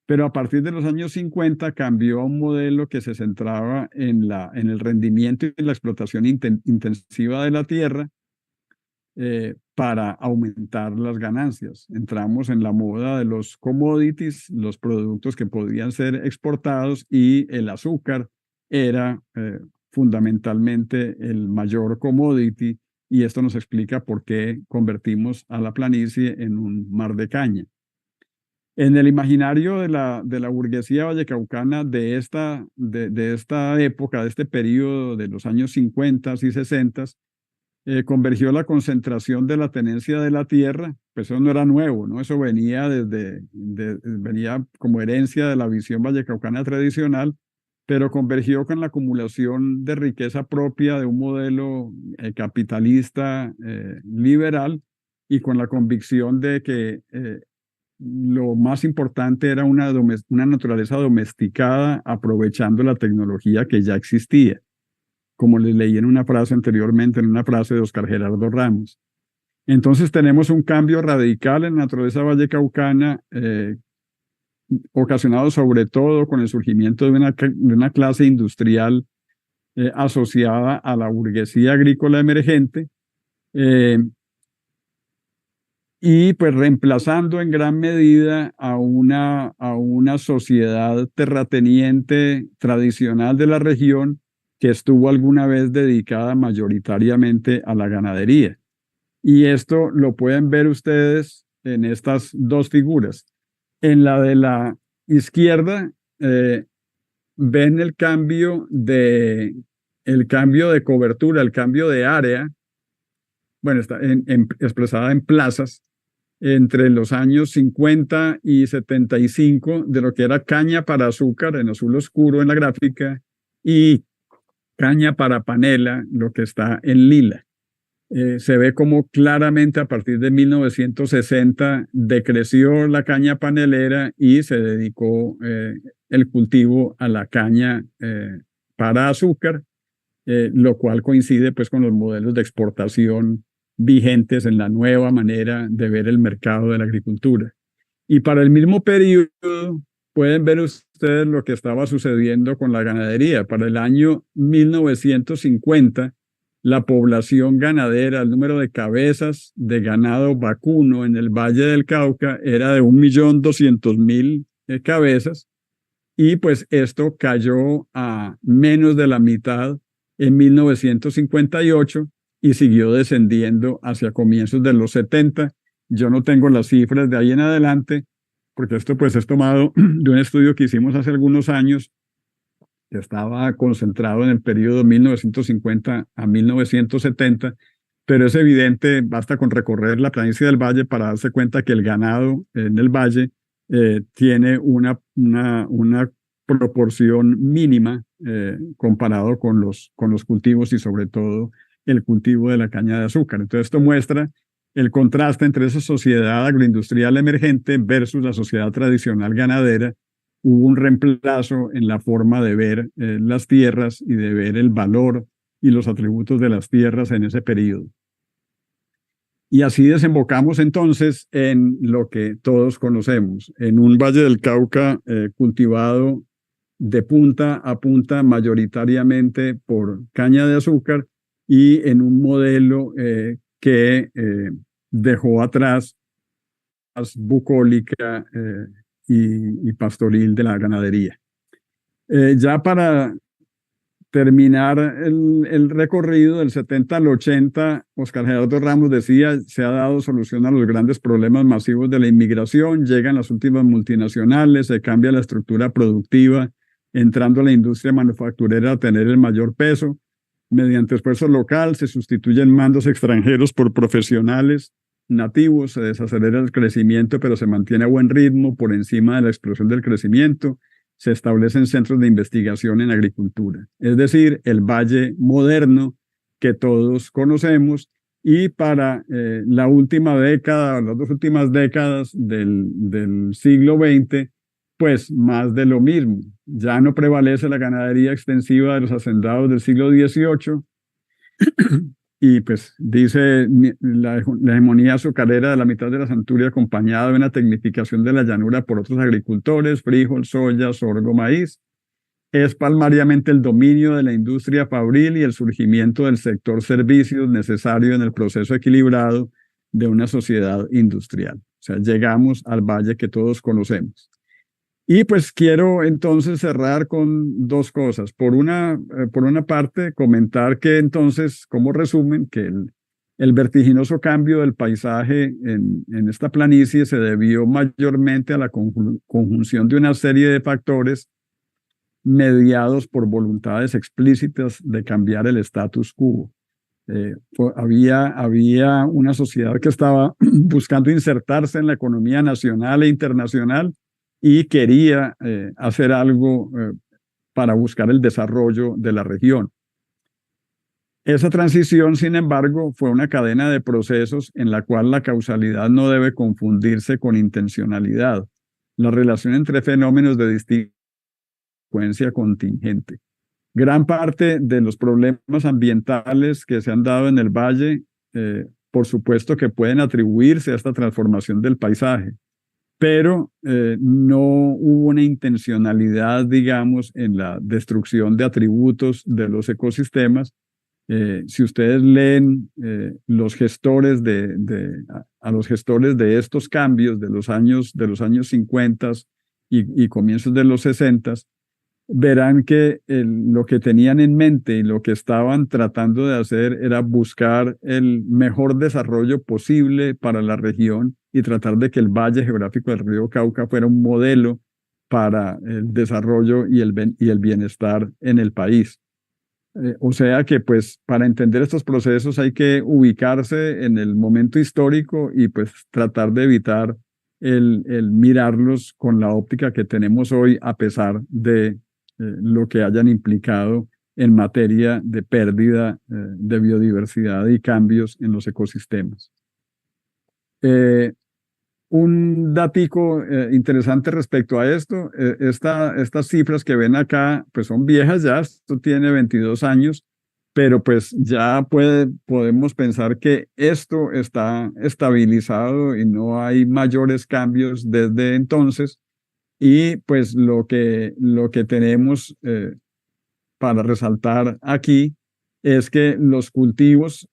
Pero a partir de los años 50 cambió a un modelo que se centraba en el rendimiento y la explotación intensiva de la tierra para aumentar las ganancias. Entramos en la moda de los commodities, los productos que podían ser exportados, y el azúcar era fundamentalmente el mayor commodity, y esto nos explica por qué convertimos a la planicie en un mar de caña. En el imaginario de la burguesía vallecaucana de esta época, de este periodo de los años 50 y 60, convergió la concentración de la tenencia de la tierra. Pues eso no era nuevo, ¿no? Eso venía venía como herencia de la visión vallecaucana tradicional, pero convergió con la acumulación de riqueza propia de un modelo capitalista liberal, y con la convicción de que lo más importante era una naturaleza domesticada, aprovechando la tecnología que ya existía, como les leí en una frase anteriormente, en una frase de Óscar Gerardo Ramos. Entonces tenemos un cambio radical en la naturaleza vallecaucana, ocasionado sobre todo con el surgimiento de una clase industrial asociada a la burguesía agrícola emergente, y pues reemplazando en gran medida a una sociedad terrateniente tradicional de la región, que estuvo alguna vez dedicada mayoritariamente a la ganadería. Y esto lo pueden ver ustedes en estas dos figuras. En la de la izquierda ven el cambio de cobertura, el cambio de área, bueno, está expresada en plazas, entre los años 50 y 75, de lo que era caña para azúcar en azul oscuro en la gráfica, y caña para panela, lo que está en lila. Se ve como claramente a partir de 1960 decreció la caña panelera y se dedicó el cultivo a la caña para azúcar, lo cual coincide pues con los modelos de exportación vigentes en la nueva manera de ver el mercado de la agricultura. Y para el mismo periodo pueden ver ustedes lo que estaba sucediendo con la ganadería. Para el año 1950, la población ganadera, el número de cabezas de ganado vacuno en el Valle del Cauca era de 1.200.000 cabezas, y pues esto cayó a menos de la mitad en 1958 y siguió descendiendo hacia comienzos de los 70. Yo no tengo las cifras de ahí en adelante, porque esto pues es tomado de un estudio que hicimos hace algunos años, que estaba concentrado en el periodo 1950 a 1970, pero es evidente, basta con recorrer la planicie del valle para darse cuenta que el ganado en el valle tiene una proporción mínima comparado con los cultivos, y sobre todo el cultivo de la caña de azúcar. Entonces esto muestra el contraste entre esa sociedad agroindustrial emergente versus la sociedad tradicional ganadera. Hubo un reemplazo en la forma de ver las tierras y de ver el valor y los atributos de las tierras en ese periodo. Y así desembocamos entonces en lo que todos conocemos, en un Valle del Cauca cultivado de punta a punta mayoritariamente por caña de azúcar y en un modelo que dejó atrás la bucólica y pastoril de la ganadería. Ya para terminar el recorrido del 70 al 80, Óscar Gerardo Ramos decía, se ha dado solución a los grandes problemas masivos de la inmigración, llegan las últimas multinacionales, se cambia la estructura productiva, entrando la industria manufacturera a tener el mayor peso. Mediante esfuerzo local se sustituyen mandos extranjeros por profesionales nativos, se desacelera el crecimiento, pero se mantiene a buen ritmo por encima de la explosión del crecimiento. Se establecen centros de investigación en agricultura, es decir, el valle moderno que todos conocemos, y para la última década, las dos últimas décadas del siglo XX, pues más de lo mismo. Ya no prevalece la ganadería extensiva de los hacendados del siglo XVIII, y pues dice la hegemonía azucarera de la mitad de la Santuria acompañada de una tecnificación de la llanura por otros agricultores, frijol, soya, sorgo, maíz. Es palmariamente el dominio de la industria fabril y el surgimiento del sector servicios necesario en el proceso equilibrado de una sociedad industrial. O sea, llegamos al valle que todos conocemos. Y pues quiero entonces cerrar con dos cosas. Por una parte, comentar que entonces, como resumen, que el vertiginoso cambio del paisaje en esta planicie se debió mayormente a la conjunción de una serie de factores mediados por voluntades explícitas de cambiar el status quo. Había una sociedad que estaba buscando insertarse en la economía nacional e internacional y quería hacer algo para buscar el desarrollo de la región. Esa transición, sin embargo, fue una cadena de procesos en la cual la causalidad no debe confundirse con intencionalidad. La relación entre fenómenos de distinta frecuencia contingente. Gran parte de los problemas ambientales que se han dado en el valle, por supuesto que pueden atribuirse a esta transformación del paisaje, pero no hubo una intencionalidad, digamos, en la destrucción de atributos de los ecosistemas. Si ustedes leen los gestores a los gestores de estos cambios de los años 50 y comienzos de los 60, verán que lo que tenían en mente y lo que estaban tratando de hacer era buscar el mejor desarrollo posible para la región y tratar de que el valle geográfico del río Cauca fuera un modelo para el desarrollo y el bienestar en el país. O sea que pues para entender estos procesos hay que ubicarse en el momento histórico y pues tratar de evitar el mirarlos con la óptica que tenemos hoy, a pesar de lo que hayan implicado en materia de pérdida de biodiversidad y cambios en los ecosistemas. Un datico interesante respecto a esto, estas cifras que ven acá pues son viejas ya, esto tiene 22 años, pero pues ya podemos pensar que esto está estabilizado y no hay mayores cambios desde entonces. Y pues lo que tenemos para resaltar aquí es que los cultivos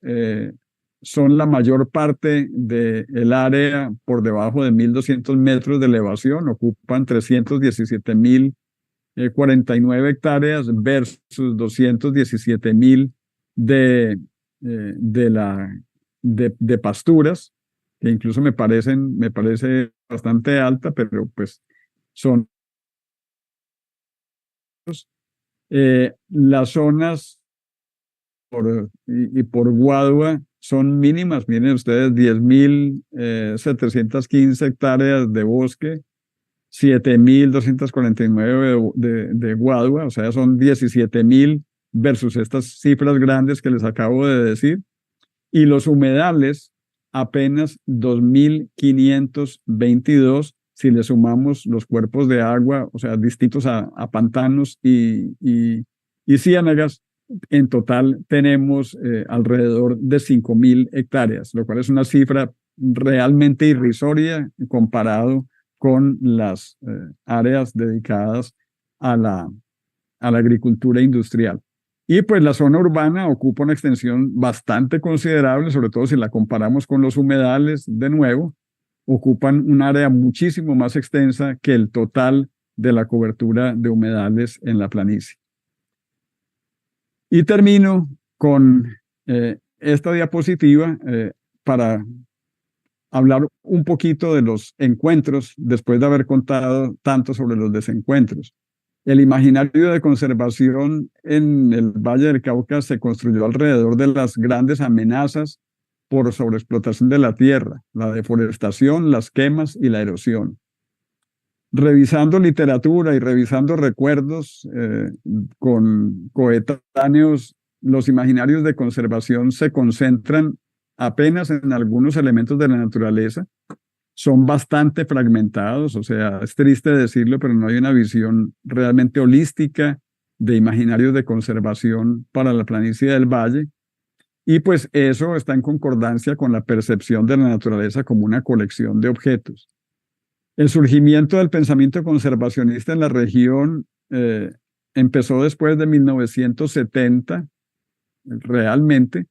son la mayor parte del área por debajo de 1.200 metros de elevación, ocupan 317.049 hectáreas versus 217.000 de pasturas, que incluso me parece bastante alta, pero pues son las zonas por Guadua son mínimas. Miren ustedes, 10.715 hectáreas de bosque, 7.249 de Guadua, o sea, son 17.000 versus estas cifras grandes que les acabo de decir. Y los humedales apenas 2.522 si le sumamos los cuerpos de agua, o sea, distintos a pantanos y ciénagas. En total tenemos alrededor de 5.000 hectáreas, lo cual es una cifra realmente irrisoria comparado con las áreas dedicadas a la agricultura industrial. Y pues la zona urbana ocupa una extensión bastante considerable, sobre todo si la comparamos con los humedales, de nuevo, ocupan un área muchísimo más extensa que el total de la cobertura de humedales en la planicie. Y termino con esta diapositiva para hablar un poquito de los encuentros después de haber contado tanto sobre los desencuentros. El imaginario de conservación en el Valle del Cauca se construyó alrededor de las grandes amenazas por sobreexplotación de la tierra, la deforestación, las quemas y la erosión. Revisando literatura y revisando recuerdos con coetáneos, los imaginarios de conservación se concentran apenas en algunos elementos de la naturaleza. Son bastante fragmentados, o sea, es triste decirlo, pero no hay una visión realmente holística de imaginarios de conservación para la planicie del valle. Y pues eso está en concordancia con la percepción de la naturaleza como una colección de objetos. El surgimiento del pensamiento conservacionista en la región empezó después de 1970, realmente,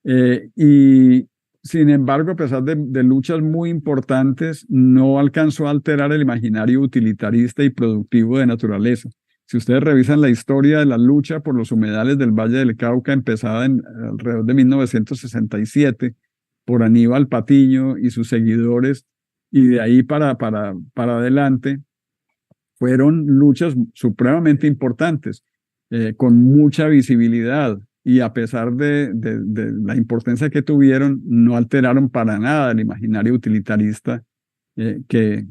y sin embargo, a pesar de luchas muy importantes, no alcanzó a alterar el imaginario utilitarista y productivo de naturaleza. Si ustedes revisan la historia de la lucha por los humedales del Valle del Cauca, empezada alrededor de 1967 por Aníbal Patiño y sus seguidores, y de ahí para adelante, fueron luchas supremamente importantes, con mucha visibilidad. Y a pesar de la importancia que tuvieron, no alteraron para nada el imaginario utilitarista que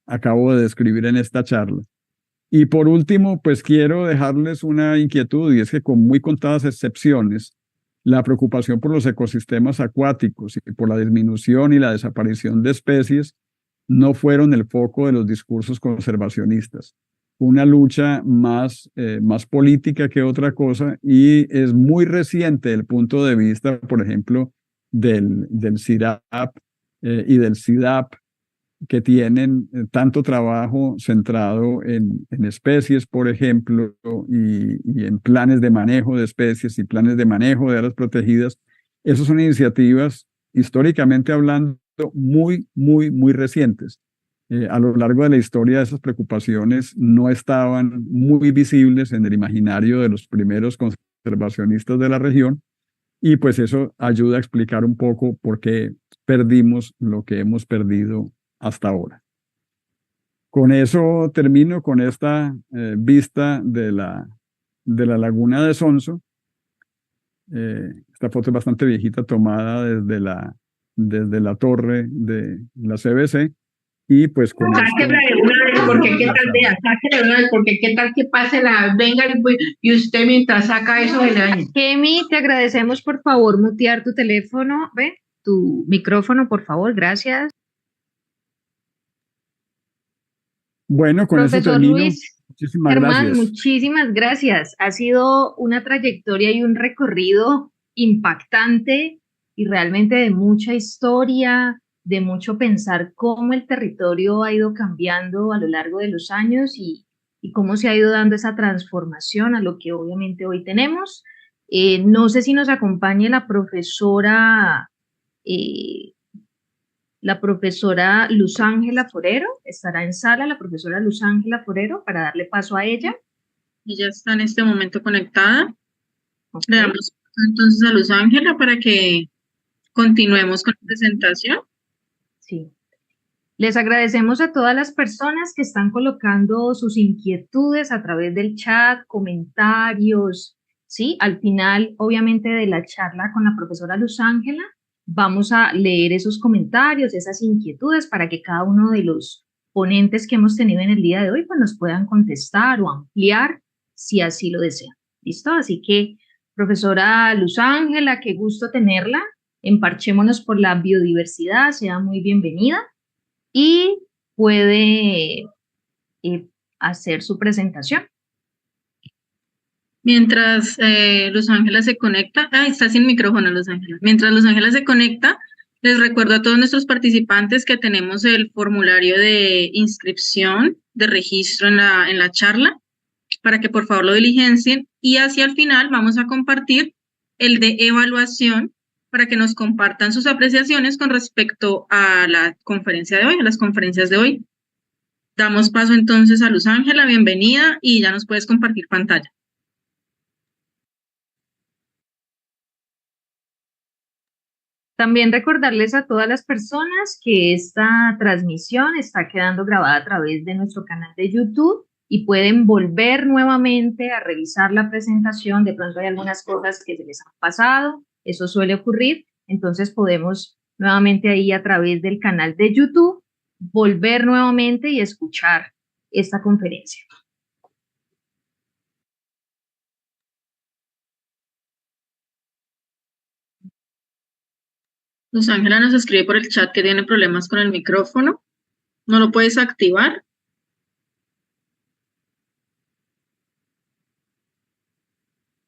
acabo de describir en esta charla. Y por último, pues quiero dejarles una inquietud, y es que con muy contadas excepciones, la preocupación por los ecosistemas acuáticos y por la disminución y la desaparición de especies no fueron el foco de los discursos conservacionistas. Una lucha más política que otra cosa, y es muy reciente el punto de vista, por ejemplo, del CIRAP y del CIDAP, que tienen tanto trabajo centrado en especies, por ejemplo, y en planes de manejo de especies y planes de manejo de áreas protegidas. Esas son iniciativas, históricamente hablando, muy recientes. A lo largo de la historia, esas preocupaciones no estaban muy visibles en el imaginario de los primeros conservacionistas de la región, y pues eso ayuda a explicar un poco por qué perdimos lo que hemos perdido hasta ahora. Con eso termino con esta vista de la laguna de Sonso. Esta foto es bastante viejita, tomada desde la torre de la CBC. Y pues con sáquela de una vez, porque qué tal, vea, sáquela de una vez, porque qué tal que pase venga y usted mientras saca eso de la... Kemi, te agradecemos, por favor, mutear tu teléfono, tu micrófono, por favor, gracias. Bueno, con eso termino. Luis, Muchísimas Germán, gracias. muchísimas gracias. Ha sido una trayectoria y un recorrido impactante y realmente de mucha historia, de mucho pensar cómo el territorio ha ido cambiando a lo largo de los años y cómo se ha ido dando esa transformación a lo que obviamente hoy tenemos. No sé si nos acompañe la profesora Luz Ángela Forero. Estará en sala la profesora Luz Ángela Forero para darle paso a ella. Y ya está en este momento conectada. Okay. Le damos entonces a Luz Ángela para que continuemos con la presentación. Sí. Les agradecemos a todas las personas que están colocando sus inquietudes a través del chat, comentarios, ¿sí? Al final, obviamente, de la charla con la profesora Luz Ángela, vamos a leer esos comentarios, esas inquietudes, para que cada uno de los ponentes que hemos tenido en el día de hoy pues nos puedan contestar o ampliar si así lo desean. ¿Listo? Así que, profesora Luz Ángela, qué gusto tenerla. en Parchémonos por la Biodiversidad. Sea muy bienvenida y puede hacer su presentación. Mientras Luz Ángela se conecta, está sin micrófono Luz Ángela. Mientras Luz Ángela se conecta, les recuerdo a todos nuestros participantes que tenemos el formulario de inscripción, de registro en la charla, para que por favor lo diligencien, y hacia el final vamos a compartir el de evaluación para que nos compartan sus apreciaciones con respecto a la conferencia de hoy, a las conferencias de hoy. Damos paso entonces a Luz Ángela, bienvenida, y ya nos puedes compartir pantalla. También recordarles a todas las personas que esta transmisión está quedando grabada a través de nuestro canal de YouTube y pueden volver nuevamente a revisar la presentación. De pronto hay algunas cosas que se les han pasado, eso suele ocurrir, entonces podemos nuevamente ahí a través del canal de YouTube volver nuevamente y escuchar esta conferencia. Luz Ángela nos escribe por el chat que tiene problemas con el micrófono. ¿No lo puedes activar?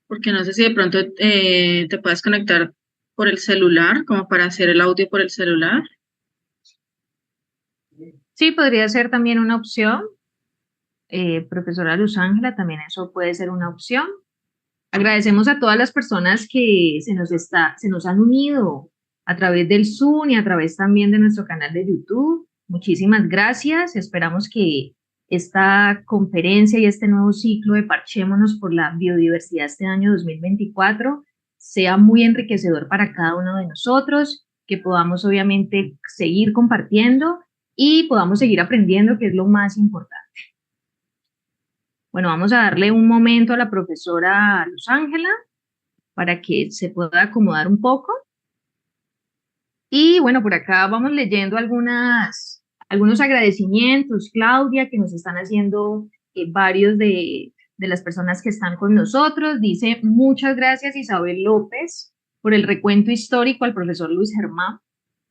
Porque no sé si de pronto te puedes conectar por el celular, como para hacer el audio por el celular. Sí, podría ser también una opción. Profesora Luz Ángela, también eso puede ser una opción. Agradecemos a todas las personas que se nos han unido a través del Zoom y a través también de nuestro canal de YouTube. Muchísimas gracias. Esperamos que esta conferencia y este nuevo ciclo de Parchémonos por la Biodiversidad este año 2024 sea muy enriquecedor para cada uno de nosotros, que podamos obviamente seguir compartiendo y podamos seguir aprendiendo, que es lo más importante. Bueno, vamos a darle un momento a la profesora Luz Ángela para que se pueda acomodar un poco. Y bueno, por acá vamos leyendo algunos agradecimientos, Claudia, que nos están haciendo varios de las personas que están con nosotros. Dice, muchas gracias Isabel López por el recuento histórico al profesor Luis Germán.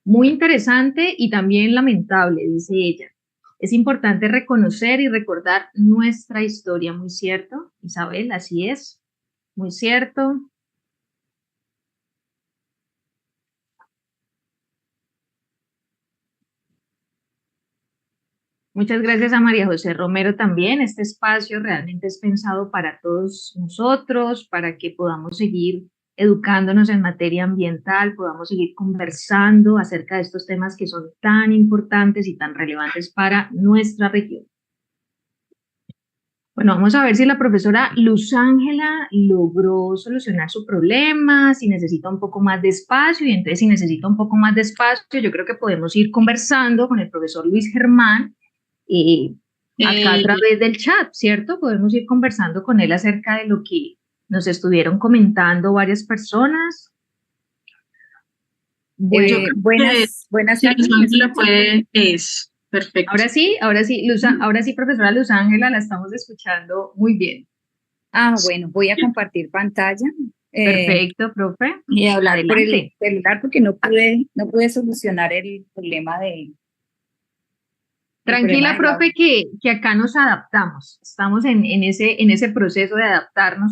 Muy interesante y también lamentable, dice ella. Es importante reconocer y recordar nuestra historia, muy cierto, Isabel, así es, muy cierto. Muchas gracias a María José Romero también. Este espacio realmente es pensado para todos nosotros, para que podamos seguir educándonos en materia ambiental, podamos seguir conversando acerca de estos temas que son tan importantes y tan relevantes para nuestra región. Bueno, vamos a ver si la profesora Luz Ángela logró solucionar su problema, si necesita un poco más de espacio, y entonces si necesita un poco más de espacio, yo creo que podemos ir conversando con el profesor Luis Germán, acá a través del chat, ¿cierto? Podemos ir conversando con él acerca de lo que nos estuvieron comentando varias personas. Buenas tardes. Perfecto. Ahora sí, profesora Luz Ángela, la estamos escuchando muy bien. Bueno, voy a compartir pantalla. Perfecto, profe. Y hablar Adelante. por el celular porque no pude solucionar el problema de... Tranquila, profe, que acá nos adaptamos. Estamos en ese proceso de adaptarnos.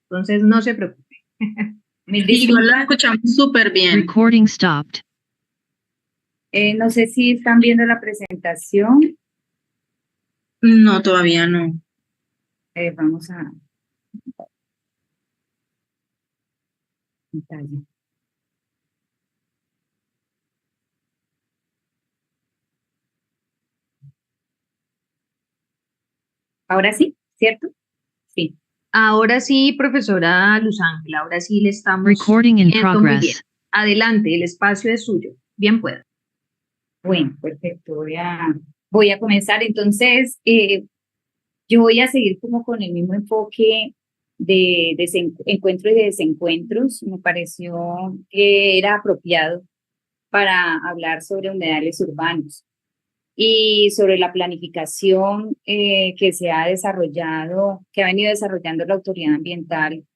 Entonces, no se preocupe. Igual la escuchamos súper bien. Recording stopped. No sé si están viendo la presentación. No, todavía no. Vamos a... pantalla. Ahora sí, ¿cierto? Sí. Ahora sí, profesora Luz Ángela, ahora sí le estamos Recording in viendo muy bien. progress. Adelante, el espacio es suyo. Bien pueda. Bueno, perfecto. Voy a comenzar. Entonces, yo voy a seguir como con el mismo enfoque de encuentros y de desencuentros. Me pareció que era apropiado para hablar sobre humedales urbanos y sobre la planificación que se ha desarrollado, que ha venido desarrollando la autoridad ambiental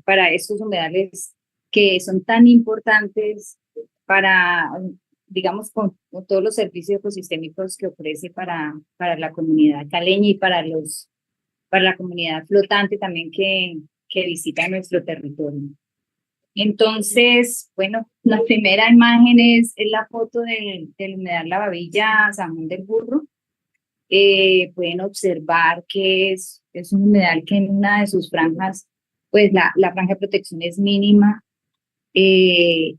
para estos humedales que son tan importantes para, digamos, con todos los servicios ecosistémicos que ofrece para la comunidad caleña y para la comunidad flotante también que visita nuestro territorio. Entonces, bueno, la primera imagen es la foto del humedal La Babilla, San Juan del Burro. Pueden observar que es un humedal que en una de sus franjas, pues la franja de protección es mínima y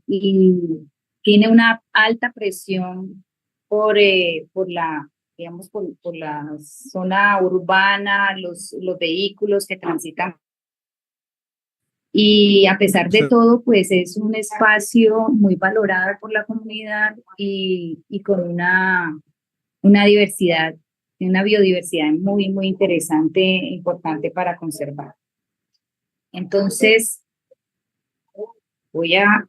tiene una alta presión por la, digamos, por la zona urbana, los vehículos que transitan. Y a pesar de todo, pues es un espacio muy valorado por la comunidad y con una diversidad, una biodiversidad muy, muy interesante e importante para conservar. Entonces, voy a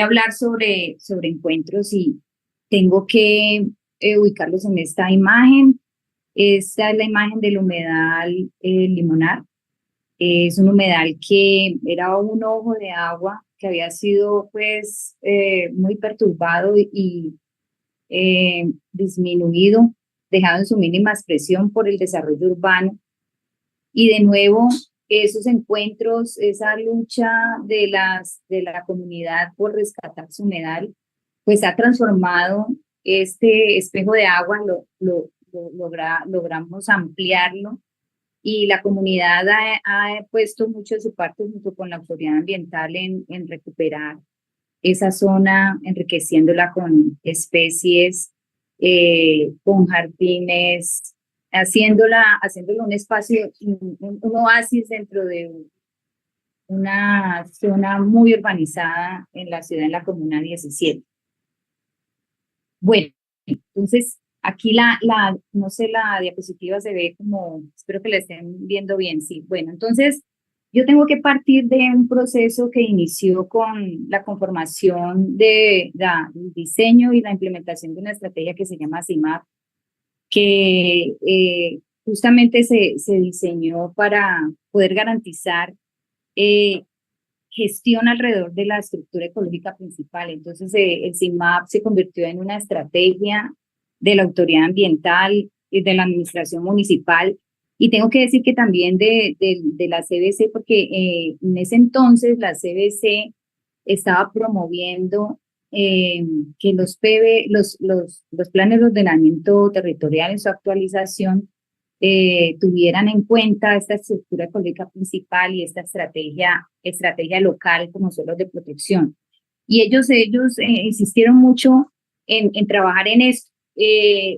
hablar sobre encuentros y tengo que ubicarlos en esta imagen. Esta es la imagen del humedal Limonar. Es un humedal que era un ojo de agua que había sido pues muy perturbado y disminuido, dejado en su mínima expresión por el desarrollo urbano. Y de nuevo, esos encuentros, esa lucha de la comunidad por rescatar su humedal, pues ha transformado este espejo de agua, logramos ampliarlo y la comunidad ha puesto mucho de su parte junto con la autoridad ambiental en recuperar esa zona, enriqueciéndola con especies, con jardines, haciéndolo un espacio, un oasis dentro de una zona muy urbanizada en la ciudad, en la Comuna 17. Bueno, entonces aquí no sé, la diapositiva se ve como, espero que la estén viendo bien, sí. Bueno, entonces yo tengo que partir de un proceso que inició con la conformación del diseño y la implementación de una estrategia que se llama CIMAP, que justamente se diseñó para poder garantizar gestión alrededor de la estructura ecológica principal. Entonces, el CIMAP se convirtió en una estrategia de la autoridad ambiental y de la administración municipal. Y tengo que decir que también de la CBC, porque en ese entonces la CBC estaba promoviendo que los planes de ordenamiento territorial en su actualización tuvieran en cuenta esta estructura ecológica principal y esta estrategia local como suelos de protección. Y ellos insistieron mucho en trabajar en esto.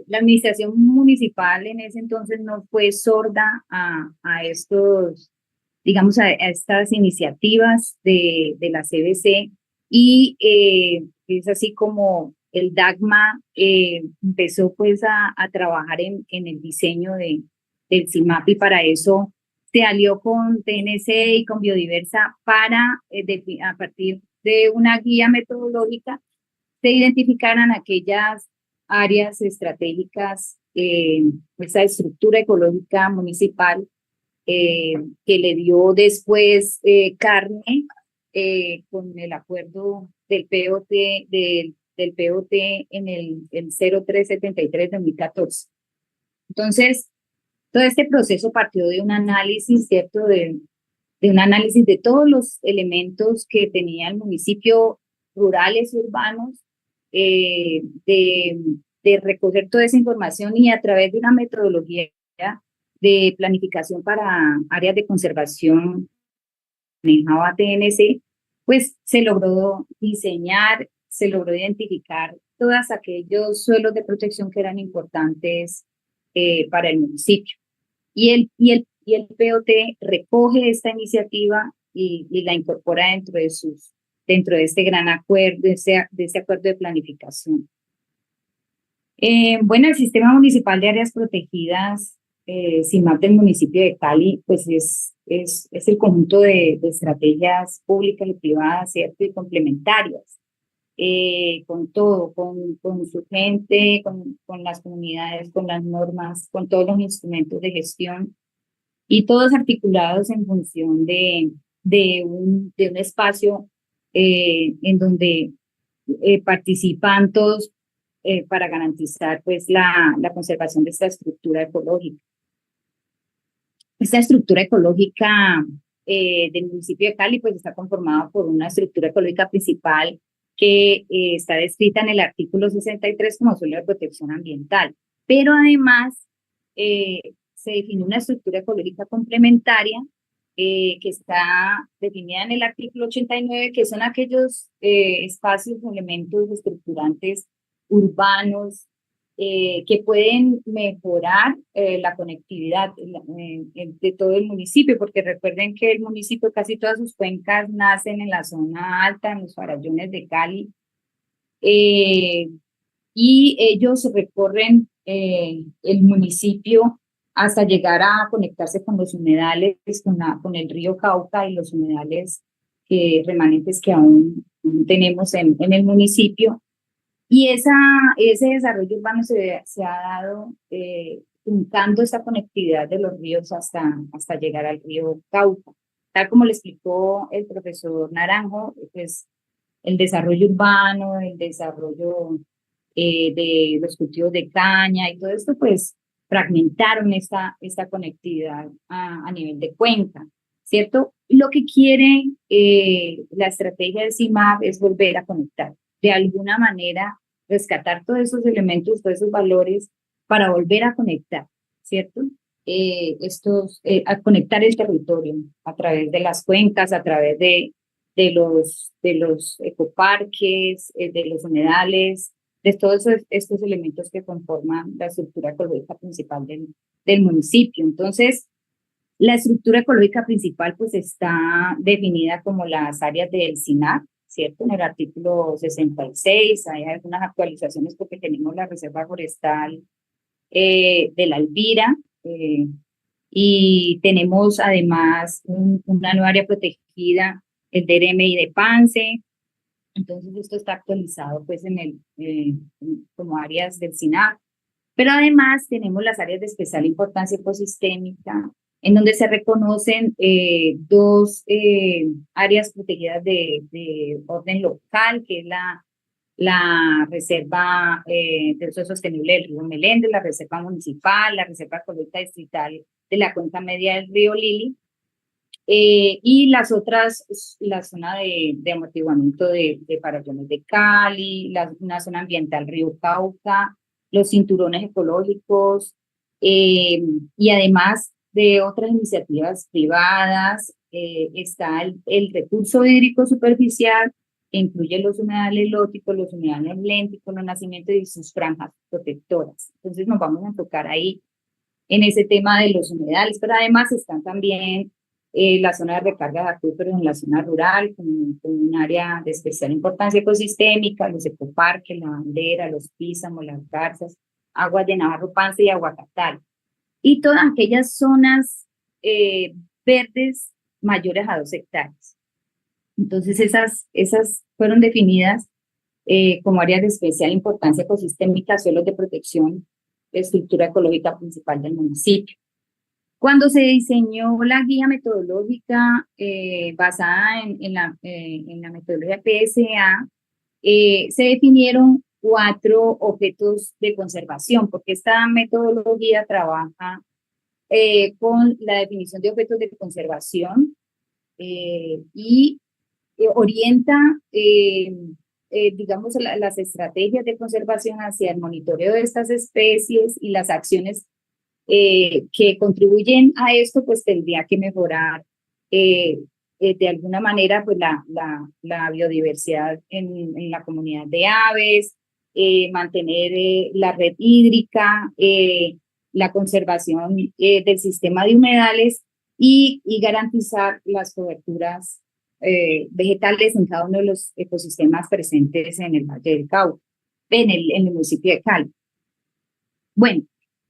La administración municipal en ese entonces no fue sorda a estos, digamos, a estas iniciativas de la CBC y es así como el DAGMA empezó pues a trabajar en el diseño del CIMAP y para eso se alió con TNC y con Biodiversa para, a partir de una guía metodológica, se identificaran aquellas áreas estratégicas, esa estructura ecológica municipal que le dio después carne con el acuerdo del POT, del POT en el 0373 de 2014. Entonces, todo este proceso partió de un análisis, ¿cierto? De un análisis de todos los elementos que tenía el municipio, rurales y urbanos, de recoger toda esa información y a través de una metodología de planificación para áreas de conservación manejaba TNC, pues se logró diseñar, se logró identificar todos aquellos suelos de protección que eran importantes para el municipio. Y el POT recoge esta iniciativa y la incorpora dentro de este gran acuerdo, de ese acuerdo de planificación. Bueno, el Sistema Municipal de Áreas Protegidas, CIMAP del municipio de Cali, pues es el conjunto de estrategias públicas y privadas, ¿cierto? Y complementarias, con todo, con su gente, con las comunidades, con las normas, con todos los instrumentos de gestión y todos articulados en función de de un espacio en donde participan todos para garantizar pues la conservación de esta estructura ecológica. Esta estructura ecológica del municipio de Cali pues está conformada por una estructura ecológica principal que está descrita en el artículo 63 como zona de protección ambiental, pero además se define una estructura ecológica complementaria que está definida en el artículo 89, que son aquellos espacios o elementos estructurantes urbanos que pueden mejorar la conectividad de todo el municipio, porque recuerden que el municipio, casi todas sus cuencas nacen en la zona alta, en los farallones de Cali, y ellos recorren el municipio hasta llegar a conectarse con los humedales, con el río Cauca y los humedales remanentes que aún tenemos en el municipio. Y ese desarrollo urbano se ha dado juntando esa conectividad de los ríos hasta llegar al río Cauca. Tal como le explicó el profesor Naranjo, pues el desarrollo urbano, el desarrollo de los cultivos de caña y todo esto, pues fragmentaron esta conectividad a nivel de cuenca, ¿cierto? Lo que quiere la estrategia del CIMAP es volver a conectar, de alguna manera rescatar todos esos elementos, todos esos valores para volver a conectar, ¿cierto? A conectar el territorio a través de las cuencas, a través de los ecoparques, de los humedales, de todos estos elementos que conforman la estructura ecológica principal del municipio. Entonces, la estructura ecológica principal pues está definida como las áreas del SINAC, ¿cierto? En el artículo 66 hay algunas actualizaciones porque tenemos la reserva forestal de la Alvira y tenemos además una nueva área protegida, el DRMI de Pance. Entonces esto está actualizado pues como áreas del SINAC. Pero además tenemos las áreas de especial importancia ecosistémica, en donde se reconocen dos áreas protegidas de orden local, que es la Reserva de Uso Sostenible del Río Meléndez, la Reserva Municipal, la Reserva Ecológica Distrital de la Cuenca Media del Río Lili, y las otras, la zona de amortiguamiento de farallones de Cali, una zona ambiental Río Cauca, los cinturones ecológicos, y además de otras iniciativas privadas, está el recurso hídrico superficial, que incluye los humedales lóticos, los humedales lénticos, los nacimientos y sus franjas protectoras. Entonces nos vamos a enfocar ahí en ese tema de los humedales, pero además están también la zona de recarga de acuíferos en la zona rural, con un área de especial importancia ecosistémica, los ecoparques, la bandera, los písamos, las garzas, aguas de Navarro Pance y Aguacatal. Y todas aquellas zonas verdes mayores a 2 hectáreas. Entonces esas fueron definidas como áreas de especial importancia ecosistémica, suelos de protección, estructura ecológica principal del municipio. Cuando se diseñó la guía metodológica basada en la metodología PSA, se definieron 4 objetos de conservación, porque esta metodología trabaja con la definición de objetos de conservación y orienta, digamos, las estrategias de conservación hacia el monitoreo de estas especies y las acciones que contribuyen a esto, pues tendría que mejorar de alguna manera pues la biodiversidad en la comunidad de aves, mantener la red hídrica, la conservación del sistema de humedales y garantizar las coberturas vegetales en cada uno de los ecosistemas presentes en el Valle del Cauca, en el municipio de Cali. Bueno,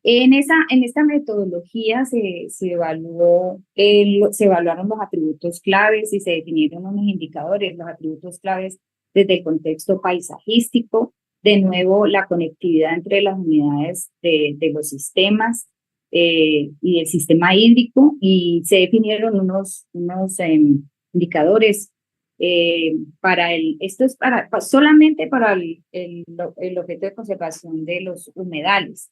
en esta metodología se evaluaron los atributos claves y se definieron unos indicadores, los atributos claves desde el contexto paisajístico, de nuevo la conectividad entre las unidades de los sistemas y el sistema hídrico, y se definieron unos indicadores. Esto es solamente para el objeto de conservación de los humedales.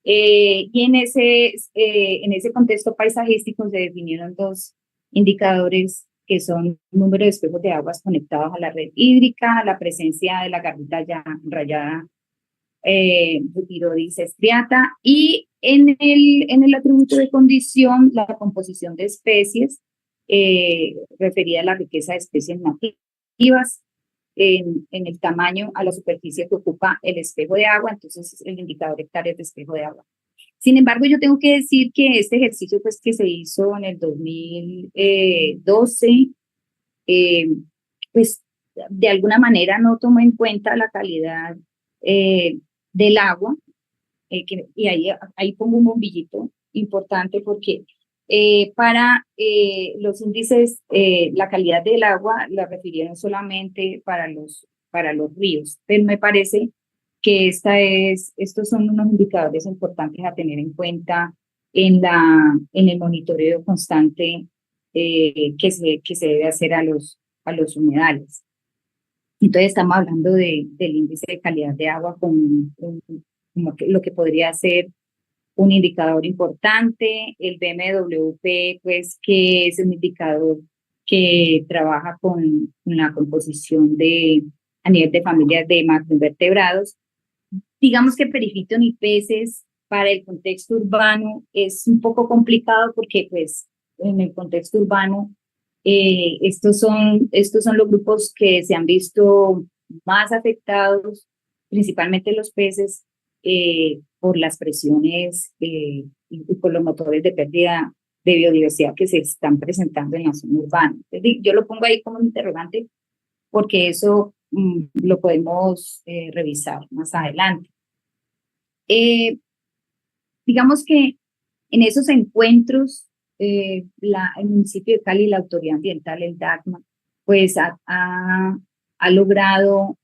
Y en ese contexto paisajístico se definieron dos indicadores que son número de espejos de aguas conectados a la red hídrica, la presencia de la garrita ya rayada Butirodes striata, y en el atributo de condición, la composición de especies, referida a la riqueza de especies nativas, en el tamaño a la superficie que ocupa el espejo de agua, entonces el indicador de hectáreas de espejo de agua. Sin embargo, yo tengo que decir que este ejercicio pues, que se hizo en el 2012, pues de alguna manera no tomó en cuenta la calidad del agua, y ahí pongo un bombillito importante porque para los índices, la calidad del agua la refirieron solamente para los ríos, pero me parece que estos son unos indicadores importantes a tener en cuenta en el monitoreo constante que se debe hacer a los humedales. Entonces estamos hablando del índice de calidad de agua como lo que podría ser un indicador importante, el BMWP, pues que es un indicador que trabaja con la composición a nivel de familias de macroinvertebrados. Digamos que perifiton y peces para el contexto urbano es un poco complicado porque pues en el contexto urbano estos son los grupos que se han visto más afectados, principalmente los peces, por las presiones y por los motores de pérdida de biodiversidad que se están presentando en la zona urbana. Entonces, yo lo pongo ahí como un interrogante porque eso lo podemos revisar más adelante. Digamos que en esos encuentros, el municipio de Cali, la autoridad ambiental, el DACMA, pues ha logrado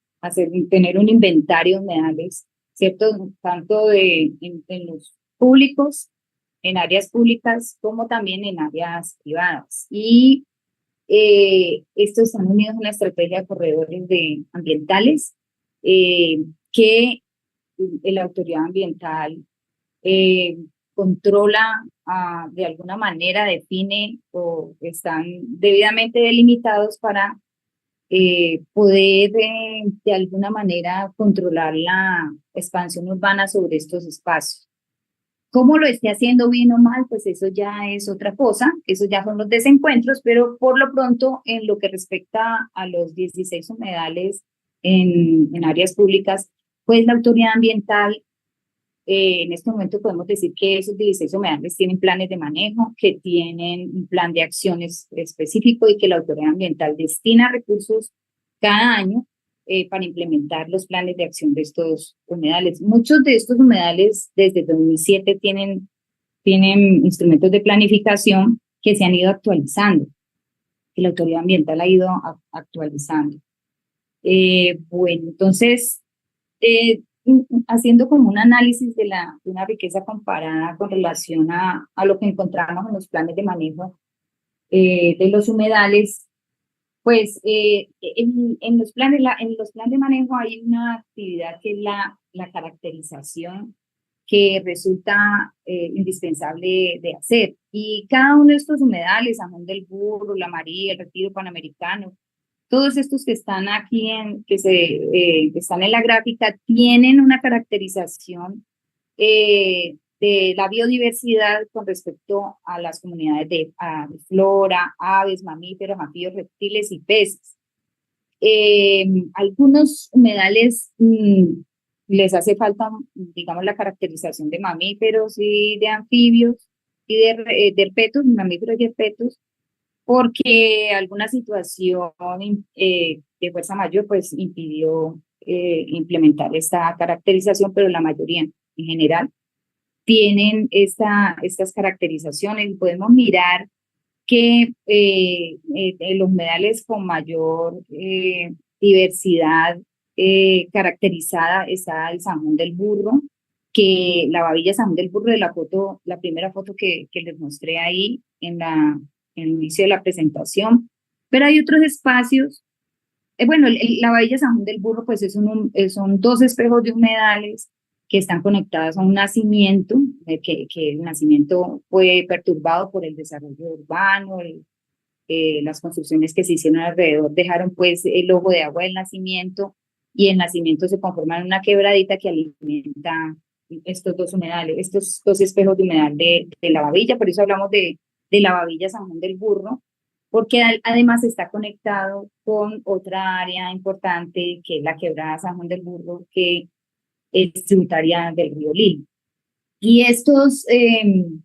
tener un inventario de humedales, ¿cierto? Tanto en los públicos, en áreas públicas, como también en áreas privadas. Y estos están unidos a una estrategia de corredores ambientales que la autoridad ambiental controla, de alguna manera define o están debidamente delimitados para poder de alguna manera controlar la expansión urbana sobre estos espacios. ¿Cómo lo esté haciendo bien o mal? Pues eso ya es otra cosa, eso ya son los desencuentros, pero por lo pronto en lo que respecta a los 16 humedales en áreas públicas, pues la autoridad ambiental en este momento podemos decir que esos 16 humedales tienen planes de manejo, que tienen un plan de acciones específico y que la autoridad ambiental destina recursos cada año para implementar los planes de acción de estos humedales. Muchos de estos humedales desde 2007 tienen instrumentos de planificación que se han ido actualizando, que la autoridad ambiental ha ido actualizando. Bueno, entonces, haciendo como un análisis de una riqueza comparada con relación a lo que encontramos en los planes de manejo de los humedales, pues en los planes de manejo hay una actividad que es la caracterización, que resulta indispensable de hacer. Y cada uno de estos humedales, San Juan del Burro, La María, el Retiro Panamericano, todos estos que están aquí, que están en la gráfica, tienen una caracterización de la biodiversidad con respecto a las comunidades de flora, aves, mamíferos, anfibios, reptiles y peces. Algunos humedales les hace falta, digamos, la caracterización de mamíferos y de anfibios y de herpetos, mamíferos y herpetos, porque alguna situación de fuerza mayor pues impidió implementar esta caracterización, pero la mayoría en general tienen estas caracterizaciones y podemos mirar que los humedales con mayor diversidad caracterizada está el San Juan del Burro, que la babilla San Juan del Burro de la primera foto que les mostré ahí en el inicio de la presentación, Pero hay otros espacios, bueno, la Bahía San Juan del Burro, pues son dos espejos de humedales que están conectados a un nacimiento, que el nacimiento fue perturbado por el desarrollo urbano, las construcciones que se hicieron alrededor dejaron pues el ojo de agua del nacimiento, y el nacimiento se conforma en una quebradita que alimenta estos dos humedales, estos dos espejos de humedal de la Babilla. Por eso hablamos de la Babilla San Juan del Burro, porque además está conectado con otra área importante que es la quebrada San Juan del Burro, que es tributaria del río Lilo. Y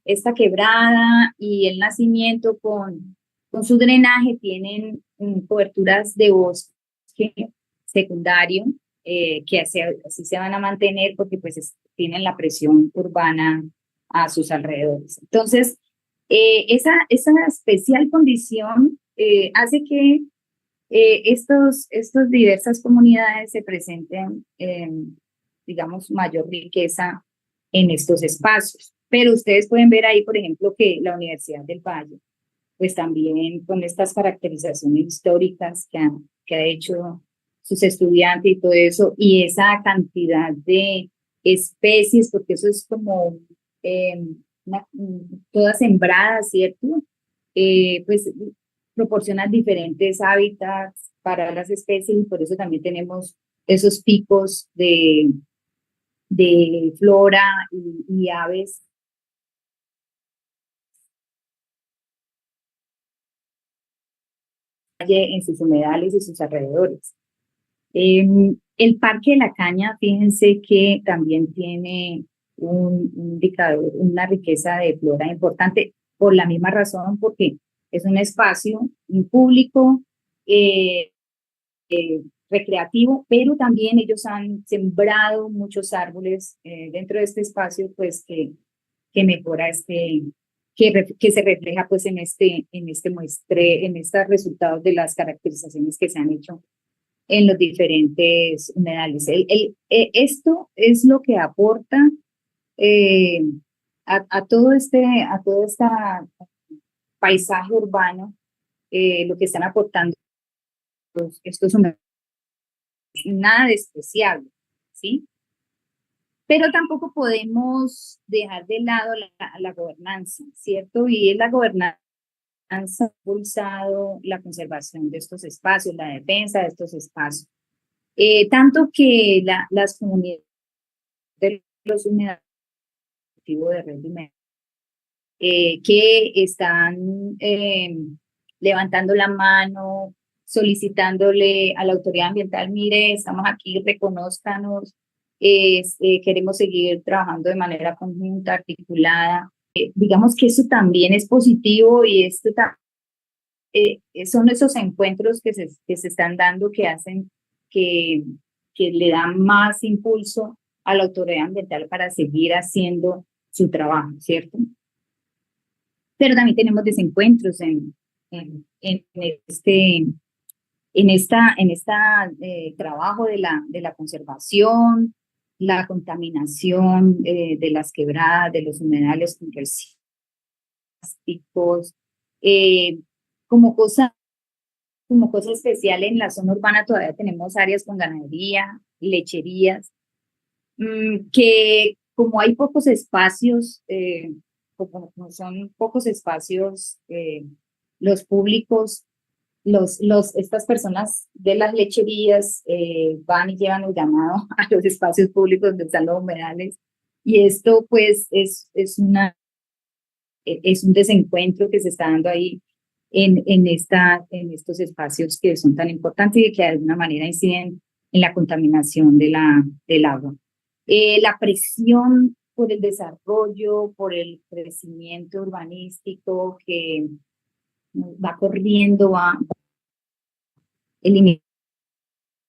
esta quebrada y el nacimiento con su drenaje tienen coberturas de bosque secundario, que así se van a mantener porque pues tienen la presión urbana a sus alrededores. Entonces, esa especial condición hace que estos diversas comunidades se presenten, digamos, mayor riqueza en estos espacios. Pero ustedes pueden ver ahí, por ejemplo, que la Universidad del Valle, pues también con estas caracterizaciones históricas que ha hecho sus estudiantes y todo eso, y esa cantidad de especies, porque eso es como todas sembradas, ¿cierto? Pues proporciona diferentes hábitats para las especies, y por eso también tenemos esos picos de flora y aves en sus humedales y sus alrededores. El Parque de la Caña, fíjense que también tiene un indicador, una riqueza de flora importante, por la misma razón, porque es un espacio público, recreativo, pero también ellos han sembrado muchos árboles dentro de este espacio, pues que mejora que se refleja pues en estos resultados de las caracterizaciones que se han hecho en los diferentes humedales. Esto es lo que aporta a todo este paisaje urbano, lo que están aportando estos humedales. Nada despreciable, ¿sí? Pero tampoco podemos dejar de lado la gobernanza, ¿cierto? Y es la gobernanza ha impulsado la conservación de estos espacios, la defensa de estos espacios. Tanto que las comunidades de los humedales de red humedal, que están levantando la mano, solicitándole a la autoridad ambiental, mire, estamos aquí, reconózcanos, queremos seguir trabajando de manera conjunta, articulada. Digamos que eso también es positivo, y son esos encuentros que se están dando que hacen que le dan más impulso a la autoridad ambiental para seguir haciendo su trabajo, ¿cierto? Pero también tenemos desencuentros en trabajo de la conservación, la contaminación de las quebradas, de los humedales con residuos plásticos, como cosa especial. En la zona urbana todavía tenemos áreas con ganadería, lecherías, que como hay pocos espacios, como son pocos espacios los públicos, estas personas de las lecherías van y llevan el ganado a los espacios públicos donde están los humedales, y esto pues es un desencuentro que se está dando ahí en estos espacios que son tan importantes y que de alguna manera inciden en la contaminación del agua. La presión por el desarrollo, por el crecimiento urbanístico que va corriendo, va eliminando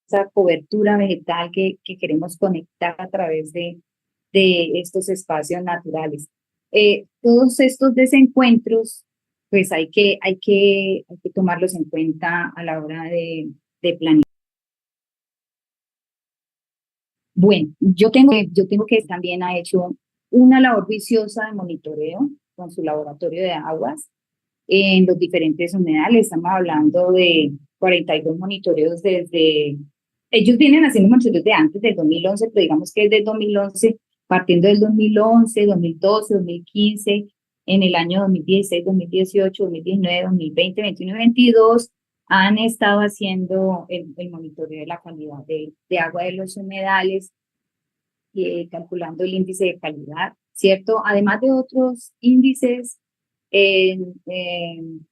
esa cobertura vegetal que queremos conectar a través de estos espacios naturales. Todos estos desencuentros, pues hay que tomarlos en cuenta a la hora de planificar. Bueno, yo tengo que también ha hecho una labor viciosa de monitoreo con su laboratorio de aguas, en los diferentes humedales. Estamos hablando de 42 monitoreos desde, ellos vienen haciendo monitoreos de antes del 2011, pero digamos que es del 2011, partiendo del 2011, 2012, 2015, en el año 2016, 2018, 2019, 2020, 2021 y 2022, han estado haciendo el monitoreo de la calidad de agua de los humedales, calculando el índice de calidad, ¿cierto? Además de otros índices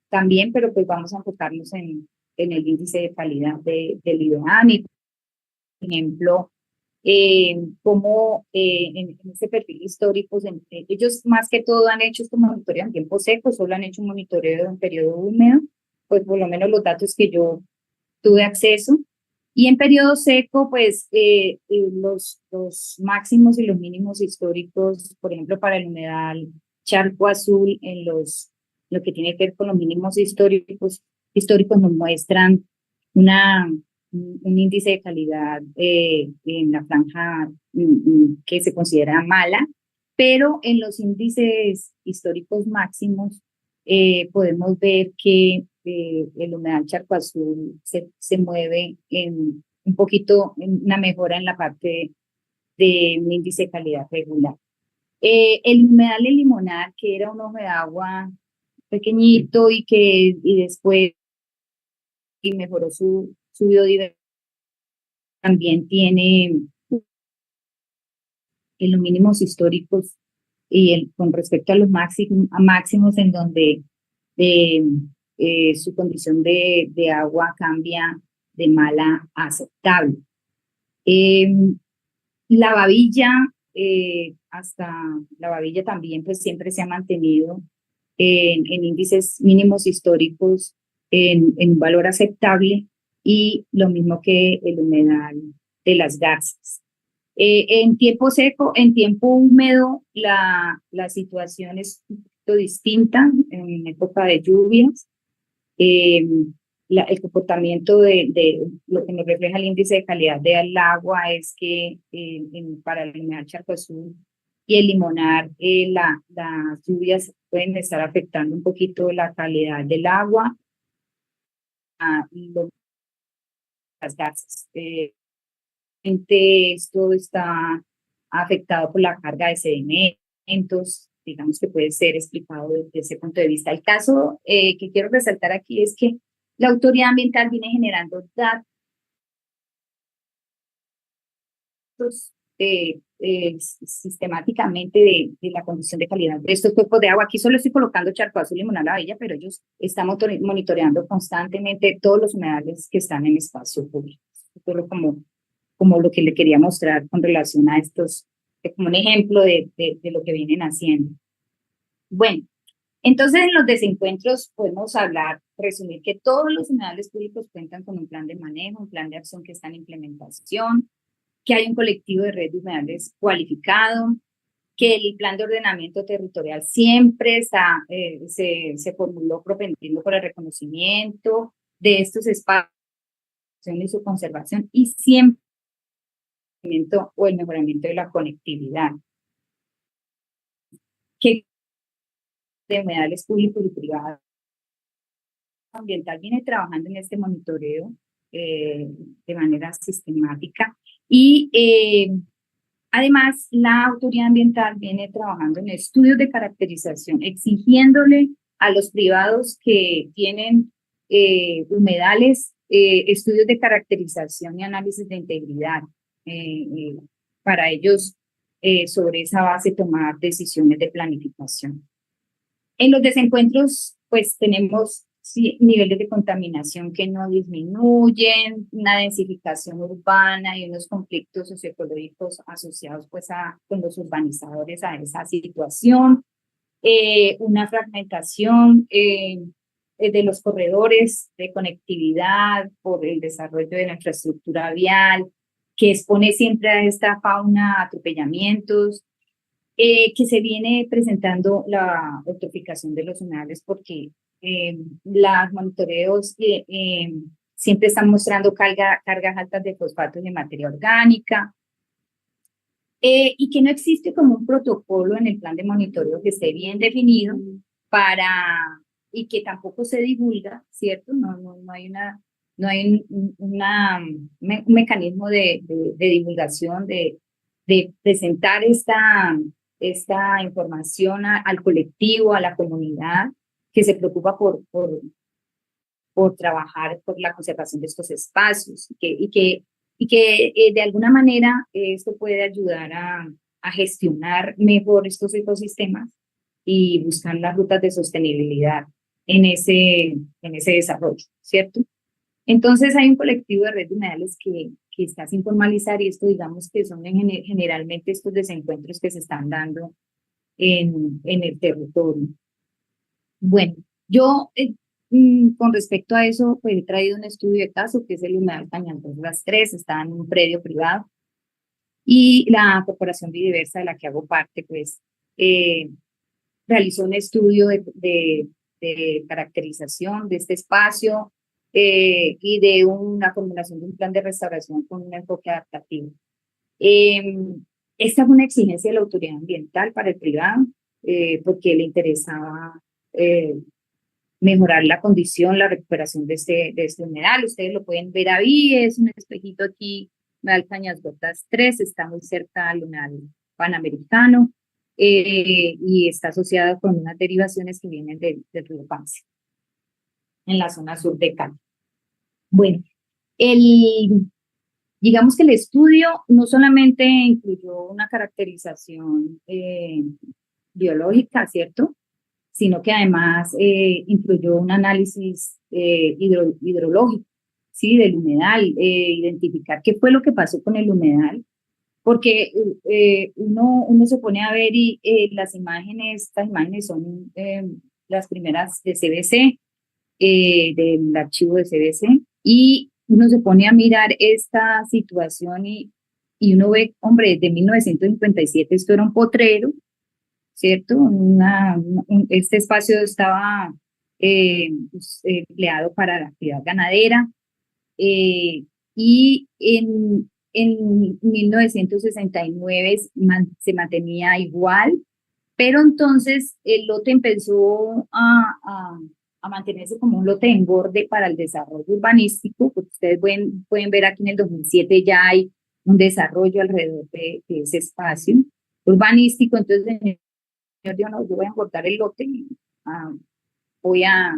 también, pero pues vamos a enfocarnos en el índice de calidad del IDEAN. Por ejemplo, como en este perfil histórico, ellos más que todo han hecho este monitoreo en tiempo seco, solo han hecho un monitoreo en periodo húmedo, pues por lo menos los datos que yo tuve acceso. Y en periodo seco, pues los máximos y los mínimos históricos, por ejemplo, para el humedal Charco Azul, lo que tiene que ver con los mínimos históricos nos muestran un índice de calidad en la franja que se considera mala, pero en los índices históricos máximos podemos ver que el humedal Charco Azul se mueve en un poquito, en una mejora en la parte de un índice de calidad regular. El humedal El Limonar, que era un ojo de agua pequeñito y después mejoró su biodiversidad, también tiene en los mínimos históricos y con respecto a los máximos en donde su condición de agua cambia de mala a aceptable. La Babilla, hasta la Babilla también pues siempre se ha mantenido en índices mínimos históricos en valor aceptable, y lo mismo que el humedal de Las Garzas. En tiempo seco, en tiempo húmedo, la situación es un poquito distinta en época de lluvias. El comportamiento de lo que nos refleja el índice de calidad del agua es que para el humedal Charco Azul y el Limonar, las lluvias pueden estar afectando un poquito la calidad del agua, las garzas. Esto está afectado por la carga de sedimentos, digamos que puede ser explicado desde ese punto de vista. El caso que quiero resaltar aquí es que la autoridad ambiental viene generando datos sistemáticamente de la condición de calidad de estos cuerpos de agua. Aquí solo estoy colocando Charco Azul y Limonar La Bella, pero ellos están monitoreando constantemente todos los humedales que están en espacio público. Solo como lo que le quería mostrar con relación a estos, como un ejemplo de lo que vienen haciendo. Bueno, entonces en los desencuentros podemos resumir que todos los humedales públicos cuentan con un plan de manejo, un plan de acción que está en implementación, que hay un colectivo de red de humedales cualificado, que el plan de ordenamiento territorial siempre se formuló propendiendo por el reconocimiento de estos espacios y su conservación, y siempre o el mejoramiento de la conectividad. Que de humedales públicos y privados ambiental viene trabajando en este monitoreo de manera sistemática, y además la autoridad ambiental viene trabajando en estudios de caracterización, exigiéndole a los privados que tienen humedales estudios de caracterización y análisis de integridad para ellos sobre esa base tomar decisiones de planificación. En los desencuentros pues tenemos niveles de contaminación que no disminuyen, una densificación urbana y unos conflictos socioecológicos asociados pues con los urbanizadores a esa situación, una fragmentación de los corredores de conectividad por el desarrollo de la infraestructura vial, que expone siempre a esta fauna a atropellamientos, que se viene presentando la eutroficación de los humedales porque los monitoreos siempre están mostrando cargas altas de fosfatos de materia orgánica, y que no existe como un protocolo en el plan de monitoreo que esté bien definido para y que tampoco se divulga, ¿cierto? No hay no hay un mecanismo de divulgación, de presentar esta información al colectivo, a la comunidad que se preocupa por trabajar por la conservación de estos espacios y que de alguna manera esto puede ayudar a gestionar mejor estos ecosistemas y buscar las rutas de sostenibilidad en ese desarrollo, ¿cierto? Entonces hay un colectivo de red de humedales que está sin formalizar y esto digamos que son generalmente estos desencuentros que se están dando en el territorio. Bueno, yo con respecto a eso, pues he traído un estudio de caso que es el humedal Cañandosas 3, está en un predio privado y la Corporación Biodiversa de la que hago parte, pues realizó un estudio de caracterización de este espacio y de una formulación de un plan de restauración con un enfoque adaptativo. Esta fue una exigencia de la autoridad ambiental para el privado porque le interesaba mejorar la condición, la recuperación de este humedal. Ustedes lo pueden ver ahí, es un espejito aquí, humedal Cañandosas 3, está muy cerca al humedal panamericano y está asociado con unas derivaciones que vienen del río Pance, en la zona sur de Cali. Bueno, digamos que el estudio no solamente incluyó una caracterización biológica, ¿cierto?, sino que además incluyó un análisis hidrológico, ¿sí?, del humedal, identificar qué fue lo que pasó con el humedal, porque uno se pone a ver y estas imágenes son las primeras de CBC, del archivo de CBC, y uno se pone a mirar esta situación y uno ve, hombre, desde 1957 esto era un potrero, ¿cierto? Este espacio estaba empleado para la actividad ganadera y en 1969 se mantenía igual, pero entonces el lote empezó a mantenerse como un lote de engorde para el desarrollo urbanístico, porque ustedes pueden ver aquí en el 2007 ya hay un desarrollo alrededor de ese espacio urbanístico. Entonces el señor dijo, no, yo voy a engordar el lote y voy a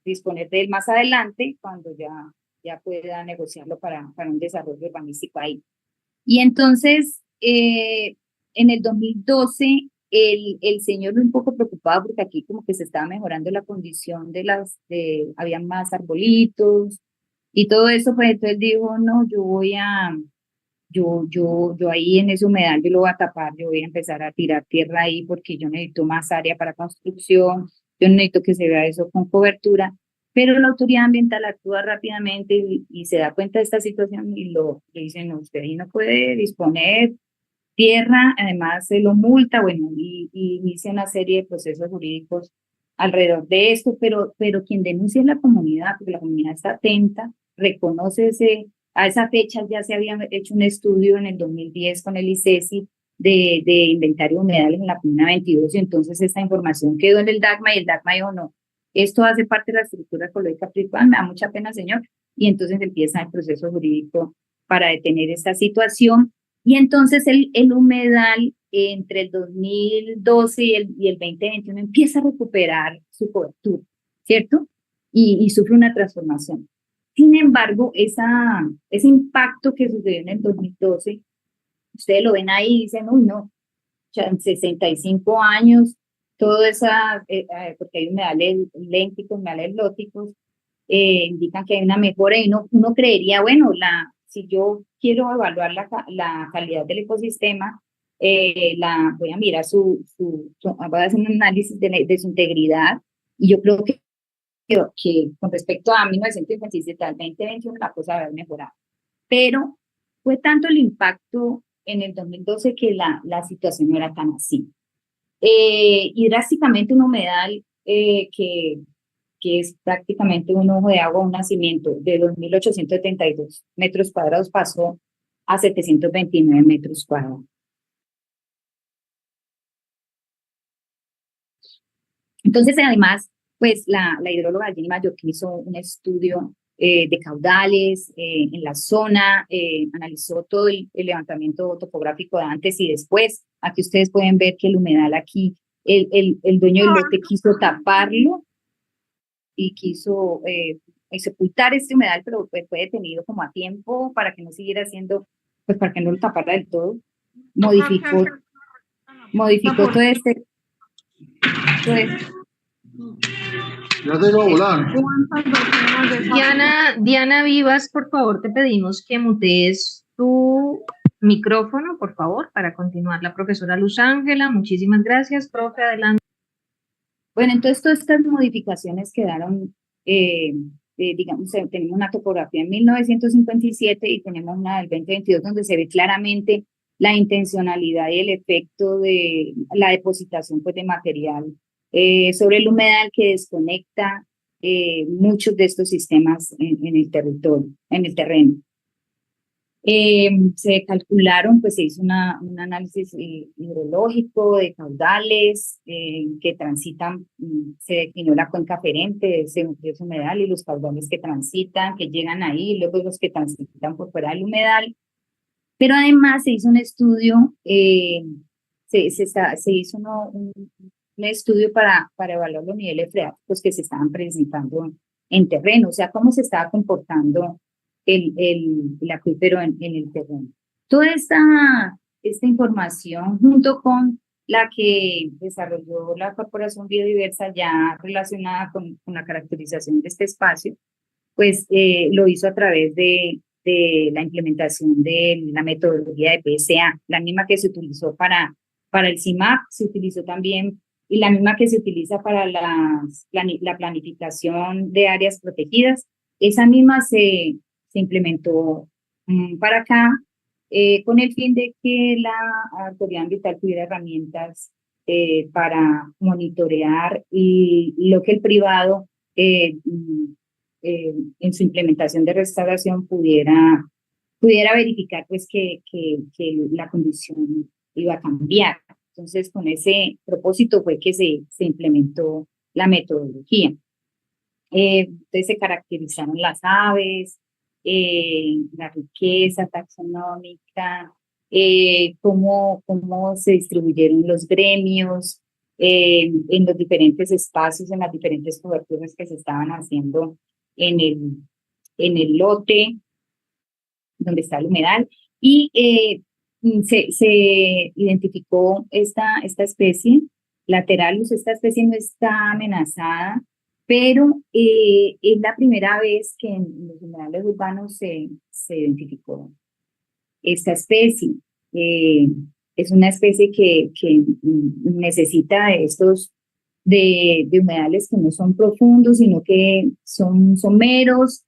disponer de él más adelante cuando ya pueda negociarlo para un desarrollo urbanístico ahí. Y entonces, en el 2012, el señor un poco preocupado porque aquí como que se estaba mejorando la condición había más arbolitos y todo eso, pues entonces dijo, no, yo ahí en ese humedal yo lo voy a tapar, yo voy a empezar a tirar tierra ahí porque yo necesito más área para construcción, yo necesito que se vea eso con cobertura, pero la autoridad ambiental actúa rápidamente y se da cuenta de esta situación y le dicen, no, usted ahí no puede disponer tierra, además se lo multa, bueno, y inicia una serie de procesos jurídicos alrededor de esto, pero quien denuncia es la comunidad, porque la comunidad está atenta, reconoce a esa fecha ya se había hecho un estudio en el 2010 con el ICESI de inventario de humedales en la comuna 22, y entonces esta información quedó en el DACMA y el DACMA dijo, no, esto hace parte de la estructura ecológica principal, me da mucha pena, señor, y entonces empieza el proceso jurídico para detener esta situación. Y entonces el humedal entre el 2012 y el 2021 empieza a recuperar su cobertura, ¿cierto? Y sufre una transformación. Sin embargo, ese impacto que sucedió en el 2012, ustedes lo ven ahí y dicen, uy, no, ya en 65 años, todo porque hay humedales lénticos, humedales lóticos, indican que hay una mejora y uno creería, bueno, si yo quiero evaluar la calidad del ecosistema, voy a mirar voy a hacer un análisis de su integridad, y yo creo que con respecto a 1957 al 2021 la cosa va a haber mejorado. Pero fue tanto el impacto en el 2012 que la situación no era tan así. Y drásticamente un humedal que es prácticamente un ojo de agua, un nacimiento de 2.872 metros cuadrados pasó a 729 metros cuadrados. Entonces, además, pues la hidróloga Jenny Mayor hizo un estudio de caudales en la zona, analizó todo el levantamiento topográfico de antes y después. Aquí ustedes pueden ver que el humedal aquí, el dueño del lote quiso taparlo y quiso sepultar este humedal, pero pues fue detenido como a tiempo para que no siguiera haciendo, pues para que no lo tapara del todo. Modificó todo este. Ya te iba a volar. Diana Vivas, por favor, te pedimos que mutees tu micrófono, por favor, para continuar. La profesora Luz Ángela, muchísimas gracias, profe, adelante. Bueno, entonces todas estas modificaciones quedaron, digamos, tenemos una topografía en 1957 y tenemos una del 2022 donde se ve claramente la intencionalidad y el efecto de la depositación pues, de material sobre el humedal que desconecta muchos de estos sistemas en el territorio, en el terreno. Se calcularon, pues se hizo un análisis hidrológico de caudales que transitan, se definió la cuenca aferente de ese humedal y los caudales que transitan, que llegan ahí, y luego los que transitan por fuera del humedal. Pero además se hizo un estudio, se hizo un estudio para evaluar los niveles freáticos que se estaban presentando en terreno, o sea, cómo se estaba comportando el acuífero en el terreno. Toda esta información, junto con la que desarrolló la Corporación Biodiversa ya relacionada con la caracterización de este espacio, pues lo hizo a través de la implementación de la metodología de PSA, la misma que se utilizó para el CIMAP, se utilizó también, y la misma que se utiliza para la planificación de áreas protegidas. Esa misma se implementó para acá con el fin de que la autoridad ambiental tuviera herramientas para monitorear y lo que el privado en su implementación de restauración pudiera verificar pues que la condición iba a cambiar. Entonces, con ese propósito fue que se implementó la metodología. Entonces, se caracterizaron las aves, la riqueza taxonómica, cómo se distribuyeron los gremios en los diferentes espacios, en las diferentes coberturas que se estaban haciendo en el lote donde está el humedal, y se identificó esta especie, Lateralus. Esta especie no está amenazada, pero es la primera vez que en los humedales urbanos se identificó esta especie. Es una especie que necesita de estos de humedales que no son profundos, sino que son someros,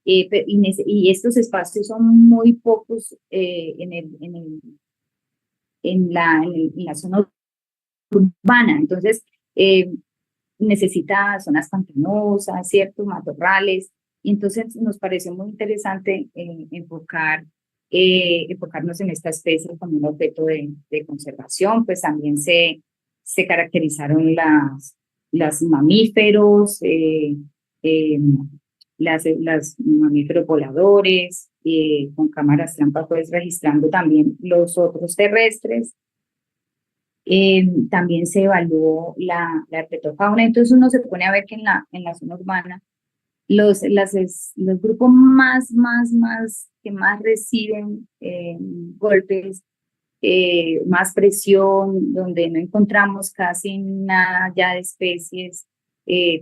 y estos espacios son muy pocos en la zona urbana. Entonces, necesita zonas pantanosas, ciertos matorrales, y entonces nos pareció muy interesante enfocarnos en esta especie como un objeto de conservación. Pues también se caracterizaron las mamíferos, las mamíferos voladores, con cámaras trampa, pues registrando también los otros terrestres. También se evaluó la herpetofauna. Entonces uno se pone a ver que en la zona urbana los grupos que más reciben golpes, más presión, donde no encontramos casi nada ya de especies,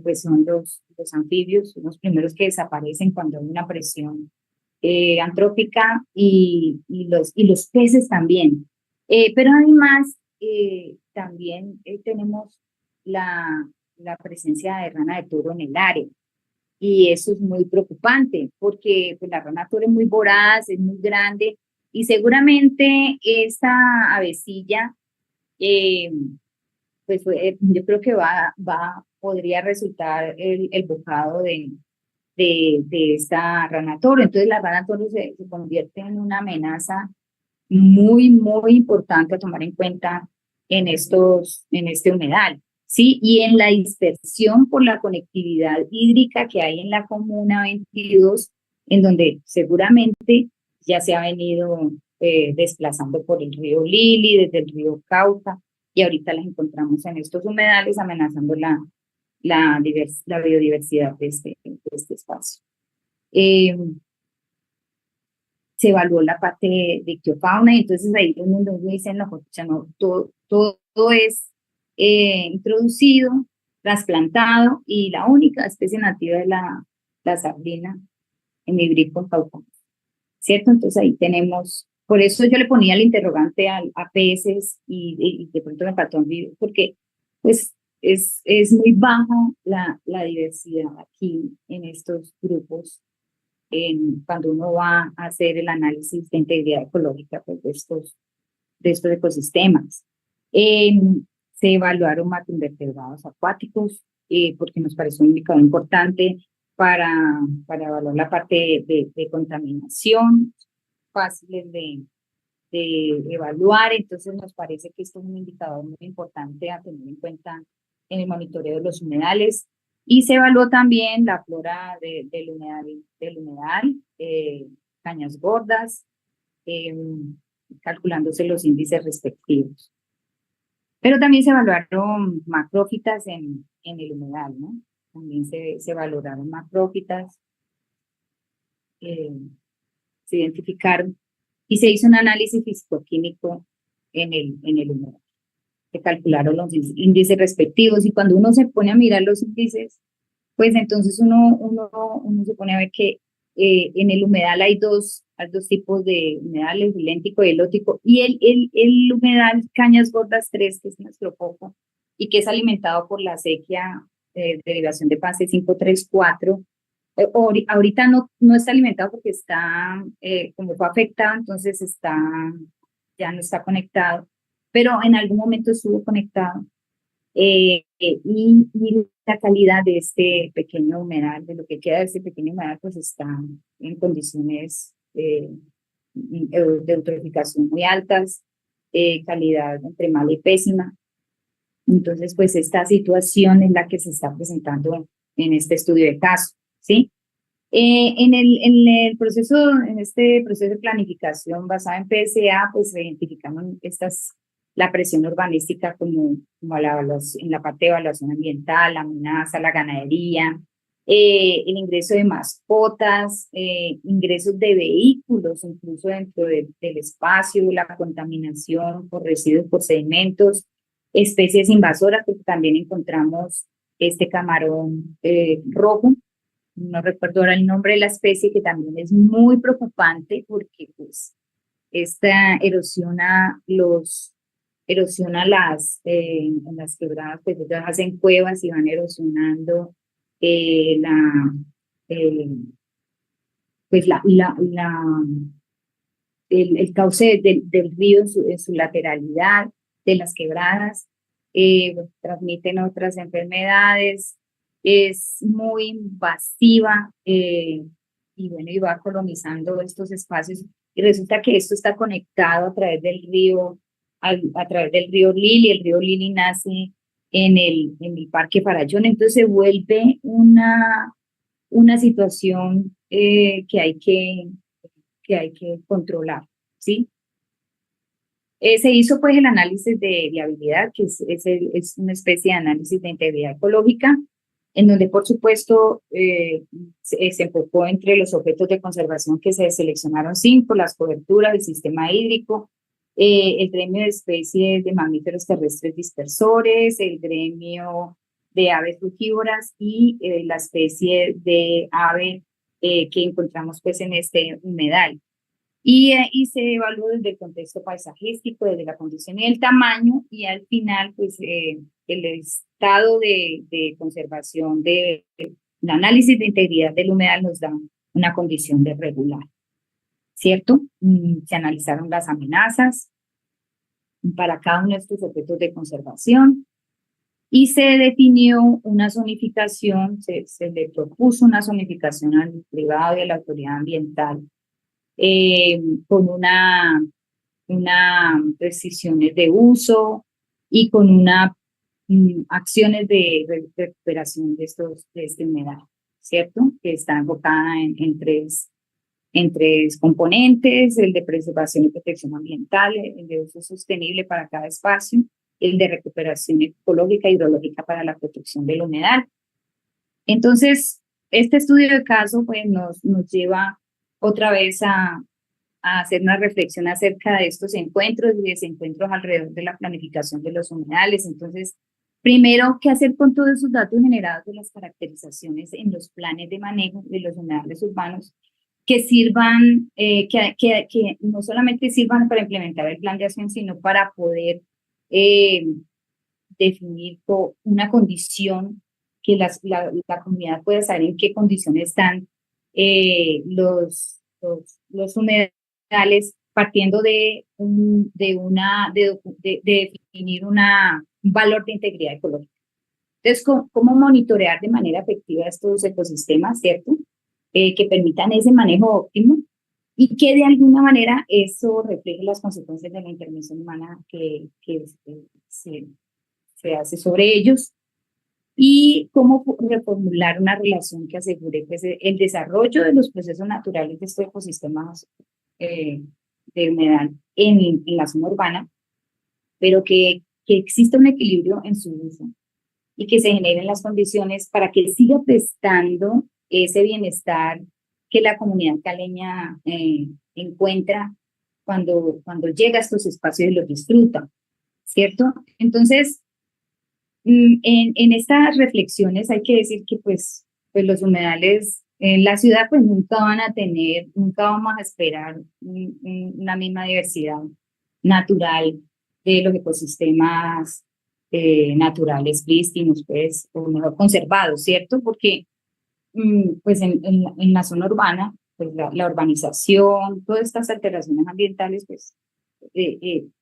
pues son los anfibios, son los primeros que desaparecen cuando hay una presión antrópica, y los peces también. Pero además también tenemos la presencia de rana de toro en el área. Y eso es muy preocupante porque pues, la rana toro es muy voraz, es muy grande, y seguramente esta avecilla, pues yo creo que podría resultar el bocado de esta rana toro. Entonces la rana toro se convierte en una amenaza muy, muy importante a tomar en cuenta en este humedal. ¿sí? Y en la dispersión por la conectividad hídrica que hay en la Comuna 22, en donde seguramente ya se ha venido desplazando por el río Lili, desde el río Cauca, y ahorita las encontramos en estos humedales amenazando la biodiversidad de este espacio. Se evaluó la parte de ictiofauna y entonces ahí uno dice, no, todo es introducido, trasplantado y la única especie nativa es la sardina en Ibrico caucano, ¿cierto? Entonces ahí tenemos, por eso yo le ponía el interrogante a peces y de pronto me faltó un video, porque pues es muy baja la diversidad aquí en estos grupos cuando uno va a hacer el análisis de integridad ecológica pues, de estos ecosistemas. Se evaluaron macroinvertebrados acuáticos porque nos pareció un indicador importante para evaluar la parte de contaminación, fáciles de evaluar, entonces nos parece que esto es un indicador muy importante a tener en cuenta en el monitoreo de los humedales. Y se evaluó también la flora del humedal, cañas gordas, calculándose los índices respectivos. Pero también se evaluaron macrófitas en el humedal, ¿no? También se valoraron macrófitas, se identificaron y se hizo un análisis físico-químico en el humedal. Se calcularon los índices respectivos y cuando uno se pone a mirar los índices, pues entonces uno se pone a ver que en el humedal hay dos tipos de humedales, el léntico y el lótico, y el humedal Cañas Gordas 3, que es nuestro foco, y que es alimentado por la acequia de derivación de PACE 534, ahorita no está alimentado porque está, como fue afectado, entonces ya no está conectado, pero en algún momento estuvo conectado. Y la calidad de este pequeño humedal, de lo que queda de este pequeño humedal, pues está en condiciones de eutroficación muy altas, calidad entre mala y pésima. Entonces, pues esta situación es la que se está presentando en este estudio de caso, ¿sí? En este proceso de planificación basado en PSA, pues se identificaron la presión urbanística como en la parte de evaluación ambiental, la amenaza, la ganadería, el ingreso de mascotas, ingresos de vehículos, incluso dentro del espacio, la contaminación por residuos, por sedimentos, especies invasoras, porque también encontramos este camarón rojo, no recuerdo ahora el nombre de la especie, que también es muy preocupante porque pues esta erosiona en las quebradas, pues ellas hacen cuevas y van erosionando el cauce del río en su lateralidad, de las quebradas, transmiten otras enfermedades, es muy invasiva y bueno, y va colonizando estos espacios y resulta que esto está conectado a través del río, a través del río Lili. El río Lili nace en el Parque Farallón, entonces se vuelve una situación que hay que controlar, ¿sí? Se hizo pues el análisis de viabilidad, que es una especie de análisis de integridad ecológica, en donde por supuesto se enfocó entre los objetos de conservación que se seleccionaron 5, las coberturas, el sistema hídrico, el gremio de especies de mamíferos terrestres dispersores, el gremio de aves frugívoras y la especie de ave que encontramos pues en este humedal. Y se evaluó desde el contexto paisajístico, desde la condición y el tamaño, y al final, pues, el estado de conservación, el análisis de integridad del humedal nos da una condición de regular, ¿cierto? Se analizaron las amenazas para cada uno de estos objetos de conservación y se definió una zonificación, se le propuso una zonificación al privado y a la autoridad ambiental con unas restricciones de uso y con una acciones de recuperación de este humedal, ¿cierto? Que está enfocada en tres componentes: el de preservación y protección ambiental, el de uso sostenible para cada espacio, el de recuperación ecológica e hidrológica para la protección del humedal. Entonces, este estudio de caso pues, nos lleva otra vez a hacer una reflexión acerca de estos encuentros y desencuentros alrededor de la planificación de los humedales. Entonces, primero, ¿qué hacer con todos esos datos generados de las caracterizaciones en los planes de manejo de los humedales urbanos que sirvan, que no solamente sirvan para implementar el plan de acción, sino para poder definir una condición que la comunidad pueda saber en qué condiciones están los humedales, partiendo de definir un valor de integridad ecológica. Entonces, ¿cómo monitorear de manera efectiva estos ecosistemas, cierto? Que permitan ese manejo óptimo y que de alguna manera eso refleje las consecuencias de la intervención humana que se hace sobre ellos, y cómo reformular una relación que asegure pues, el desarrollo de los procesos naturales de estos ecosistemas de humedal en la zona urbana, pero que exista un equilibrio en su uso y que se generen las condiciones para que siga prestando ese bienestar que la comunidad caleña encuentra cuando llega a estos espacios y los disfruta, ¿cierto? Entonces, en estas reflexiones hay que decir que pues los humedales en la ciudad pues nunca vamos a esperar una misma diversidad natural de los ecosistemas naturales prístinos, pues, o mejor conservados, ¿cierto? Porque pues en la zona urbana, pues la urbanización, todas estas alteraciones ambientales, pues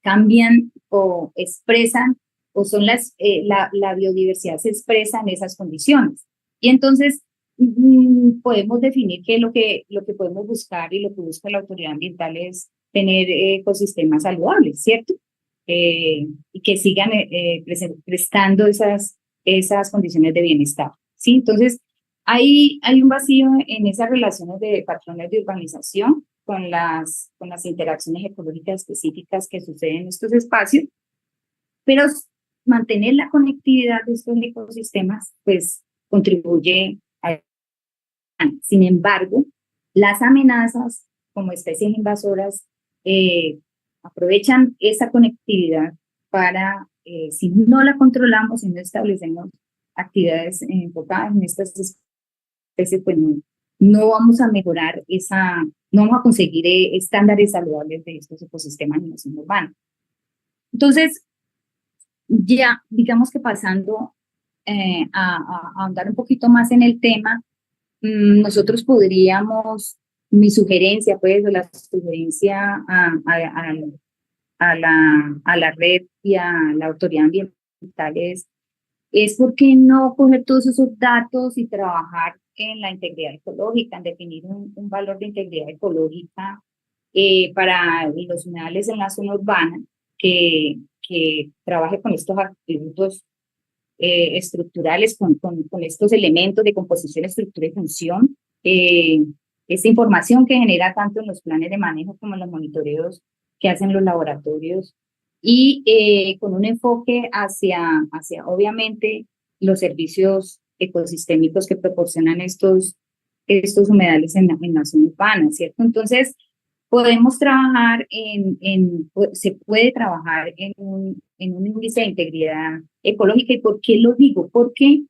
cambian o expresan, o son la biodiversidad se expresa en esas condiciones. Y entonces podemos definir que lo que podemos buscar y lo que busca la autoridad ambiental es tener ecosistemas saludables, ¿cierto? Y que sigan prestando esas condiciones de bienestar, ¿sí? Entonces, hay un vacío en esas relaciones de patrones de urbanización con las interacciones ecológicas específicas que suceden en estos espacios, pero mantener la conectividad de estos ecosistemas, pues, contribuye a... Sin embargo, las amenazas como especies invasoras aprovechan esa conectividad para, si no la controlamos, si no establecemos actividades enfocadas en estas especies, pues no vamos a mejorar no vamos a conseguir estándares saludables de estos ecosistemas en la zona urbana. Entonces, ya digamos que pasando a ahondar un poquito más en el tema, nosotros podríamos, mi sugerencia, pues, o la sugerencia a la red y a la autoridad ambiental es por qué no coger todos esos datos y trabajar en la integridad ecológica, en definir un valor de integridad ecológica para los humedales en la zona urbana, que trabaje con estos atributos estructurales, con estos elementos de composición, estructura y función, esta información que genera tanto en los planes de manejo como en los monitoreos que hacen los laboratorios, y con un enfoque hacia obviamente los servicios ecosistémicos que proporcionan estos humedales en la zona urbana, ¿cierto? Entonces, podemos trabajar se puede trabajar en un índice de integridad ecológica. ¿Y por qué lo digo? Porque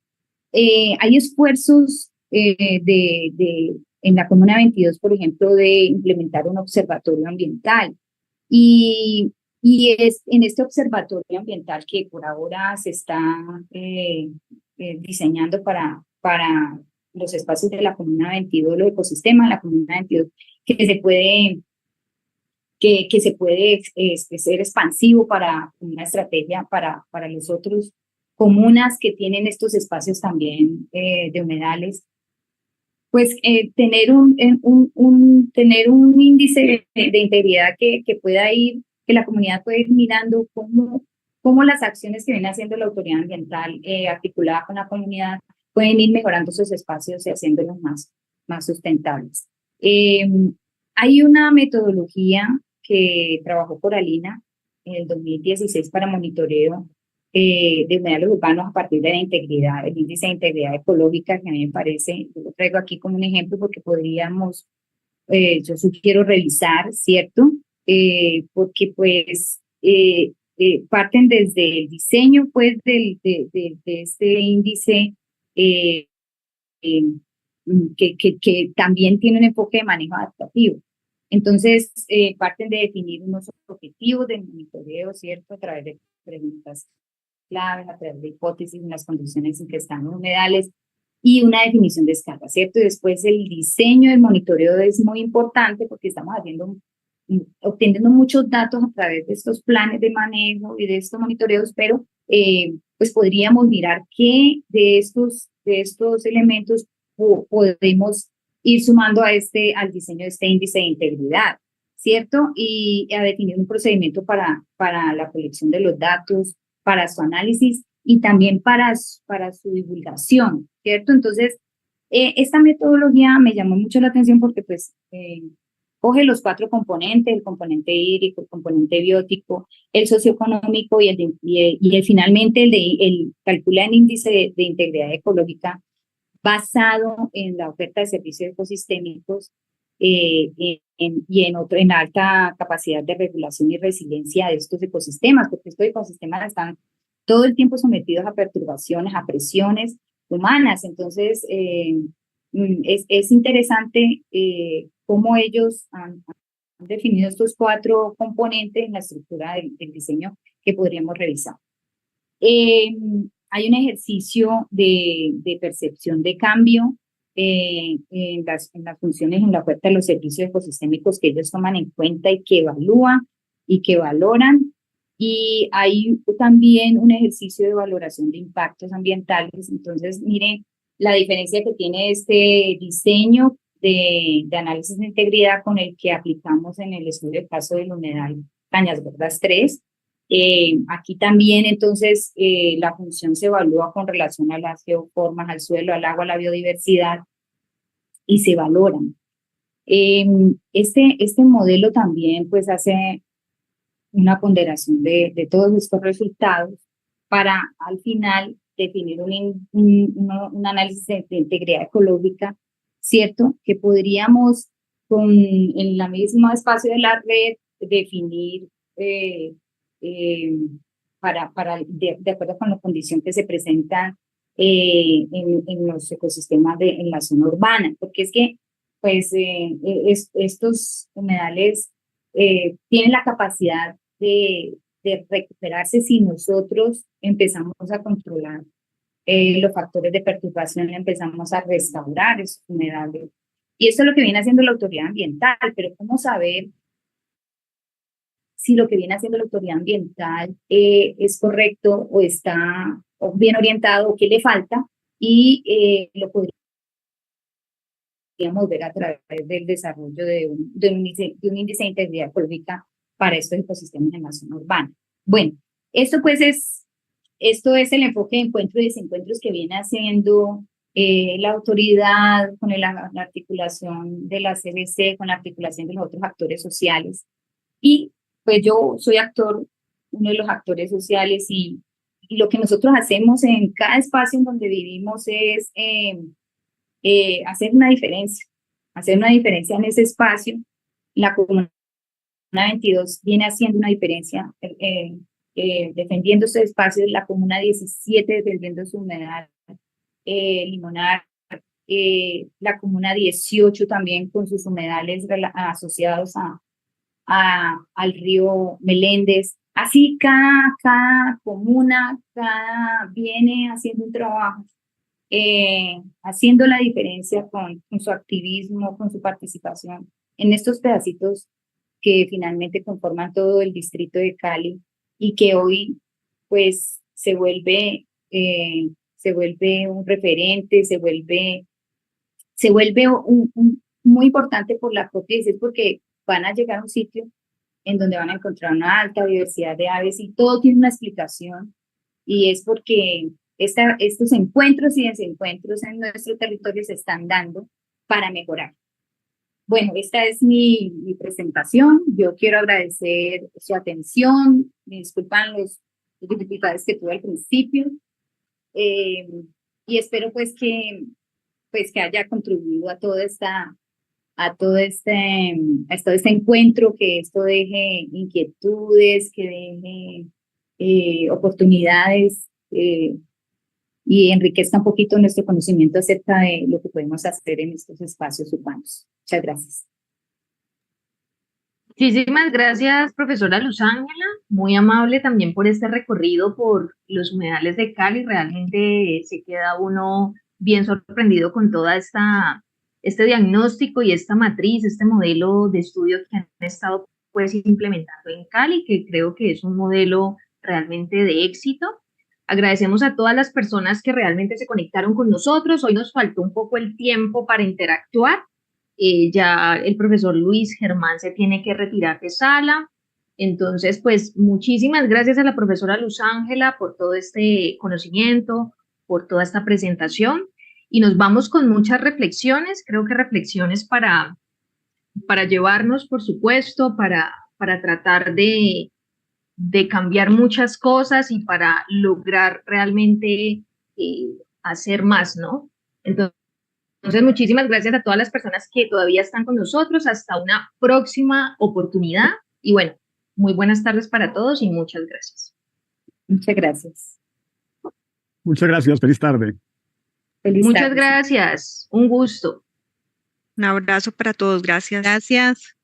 hay esfuerzos en la Comuna 22, por ejemplo, de implementar un observatorio ambiental. Y es en este observatorio ambiental que por ahora se está diseñando para los espacios de la Comuna 22, los ecosistemas de la Comuna 22, que se puede ser expansivo para una estrategia para los otros comunas que tienen estos espacios también de humedales. Pues tener un índice de integridad que pueda ir, que la comunidad pueda ir mirando cómo cómo las acciones que viene haciendo la autoridad ambiental articulada con la comunidad pueden ir mejorando sus espacios y haciéndolos más sustentables. Hay una metodología que trabajó Coralina en el 2016 para monitoreo de humedales urbanos a partir de la integridad, el índice de integridad ecológica, que a mí me parece, yo lo traigo aquí como un ejemplo porque podríamos, yo sugiero revisar, ¿cierto? Porque pues parten desde el diseño pues de este índice que también tiene un enfoque de manejo adaptativo. Entonces, parten de definir unos objetivos de monitoreo, ¿cierto? A través de preguntas claves, a través de hipótesis en las condiciones en que están los humedales y una definición de escala, ¿cierto? Y después el diseño del monitoreo es muy importante porque estamos obteniendo muchos datos a través de estos planes de manejo y de estos monitoreos, pero pues podríamos mirar qué de estos elementos podemos ir sumando al diseño de este índice de integridad, ¿cierto? Y a definir un procedimiento para la colección de los datos, para su análisis y también para su divulgación, ¿cierto? Entonces, esta metodología me llamó mucho la atención porque pues coge los 4 componentes, el componente hídrico, el componente biótico, el socioeconómico y finalmente el calcula el índice de integridad ecológica basado en la oferta de servicios ecosistémicos y en alta capacidad de regulación y resiliencia de estos ecosistemas, porque estos ecosistemas están todo el tiempo sometidos a perturbaciones, a presiones humanas. Entonces, es interesante cómo ellos han definido estos 4 componentes en la estructura del diseño que podríamos revisar. Hay un ejercicio de percepción de cambio en las funciones, en la oferta de los servicios ecosistémicos que ellos toman en cuenta y que evalúan y que valoran. Y hay también un ejercicio de valoración de impactos ambientales. Entonces, miren la diferencia que tiene este diseño de análisis de integridad con el que aplicamos en el estudio del caso del humedal Cañas Gordas 3. Aquí también, entonces, la función se evalúa con relación a las geoformas, al suelo, al agua, a la biodiversidad, y se valoran. Este modelo también, pues, hace una ponderación de todos estos resultados para, al final, definir un análisis de integridad ecológica, ¿cierto? Que podríamos, en el mismo espacio de la red, definir de acuerdo con la condición que se presenta en los ecosistemas en la zona urbana, porque es que pues estos humedales tienen la capacidad de recuperarse si nosotros empezamos a controlar los factores de perturbación, empezamos a restaurar esos humedales. Y esto es lo que viene haciendo la autoridad ambiental, pero ¿cómo saber si lo que viene haciendo la autoridad ambiental es correcto o está bien orientado o qué le falta? Y lo podríamos ver a través del desarrollo de un índice de integridad ecológica para estos ecosistemas en la zona urbana. Bueno, esto es el enfoque de encuentros y desencuentros que viene haciendo la autoridad con la articulación de la CBC, con la articulación de los otros actores sociales. Y pues yo soy uno de los actores sociales y lo que nosotros hacemos en cada espacio en donde vivimos es hacer una diferencia en ese espacio. La Comuna 22 viene haciendo una diferencia defendiendo sus espacios, la Comuna 17 defendiendo su humedal limonar, la Comuna 18 también con sus humedales asociados al río Meléndez. Así cada comuna viene haciendo un trabajo, haciendo la diferencia con su activismo, con su participación en estos pedacitos que finalmente conforman todo el distrito de Cali y que hoy pues se vuelve un referente, se vuelve muy importante por la propia, es porque van a llegar a un sitio en donde van a encontrar una alta diversidad de aves y todo tiene una explicación, y es porque estos encuentros y desencuentros en nuestro territorio se están dando para mejorar. Bueno, esta es mi presentación. Yo quiero agradecer su atención. Me disculpan las dificultades que tuve al principio. Y espero pues que haya contribuido a todo este encuentro, que esto deje inquietudes, que deje oportunidades y enriquezca un poquito nuestro conocimiento acerca de lo que podemos hacer en estos espacios urbanos. Muchas gracias. Muchísimas gracias, profesora Luz Ángela, muy amable también por este recorrido por los humedales de Cali. Realmente se queda uno bien sorprendido con toda este diagnóstico y esta matriz, este modelo de estudio que han estado pues implementando en Cali, que creo que es un modelo realmente de éxito. Agradecemos a todas las personas que realmente se conectaron con nosotros. Hoy nos faltó un poco el tiempo para interactuar. Ya el profesor Luis Germán se tiene que retirar de sala. Entonces, pues muchísimas gracias a la profesora Luz Ángela por todo este conocimiento, por toda esta presentación. Y nos vamos con muchas reflexiones, creo que reflexiones para llevarnos, por supuesto, para tratar de cambiar muchas cosas y para lograr realmente hacer más, ¿no? Entonces, muchísimas gracias a todas las personas que todavía están con nosotros. Hasta una próxima oportunidad. Y bueno, muy buenas tardes para todos y muchas gracias. Muchas gracias. Muchas gracias. Feliz tarde. Muchas gracias. Un gusto. Un abrazo para todos. Gracias. Gracias.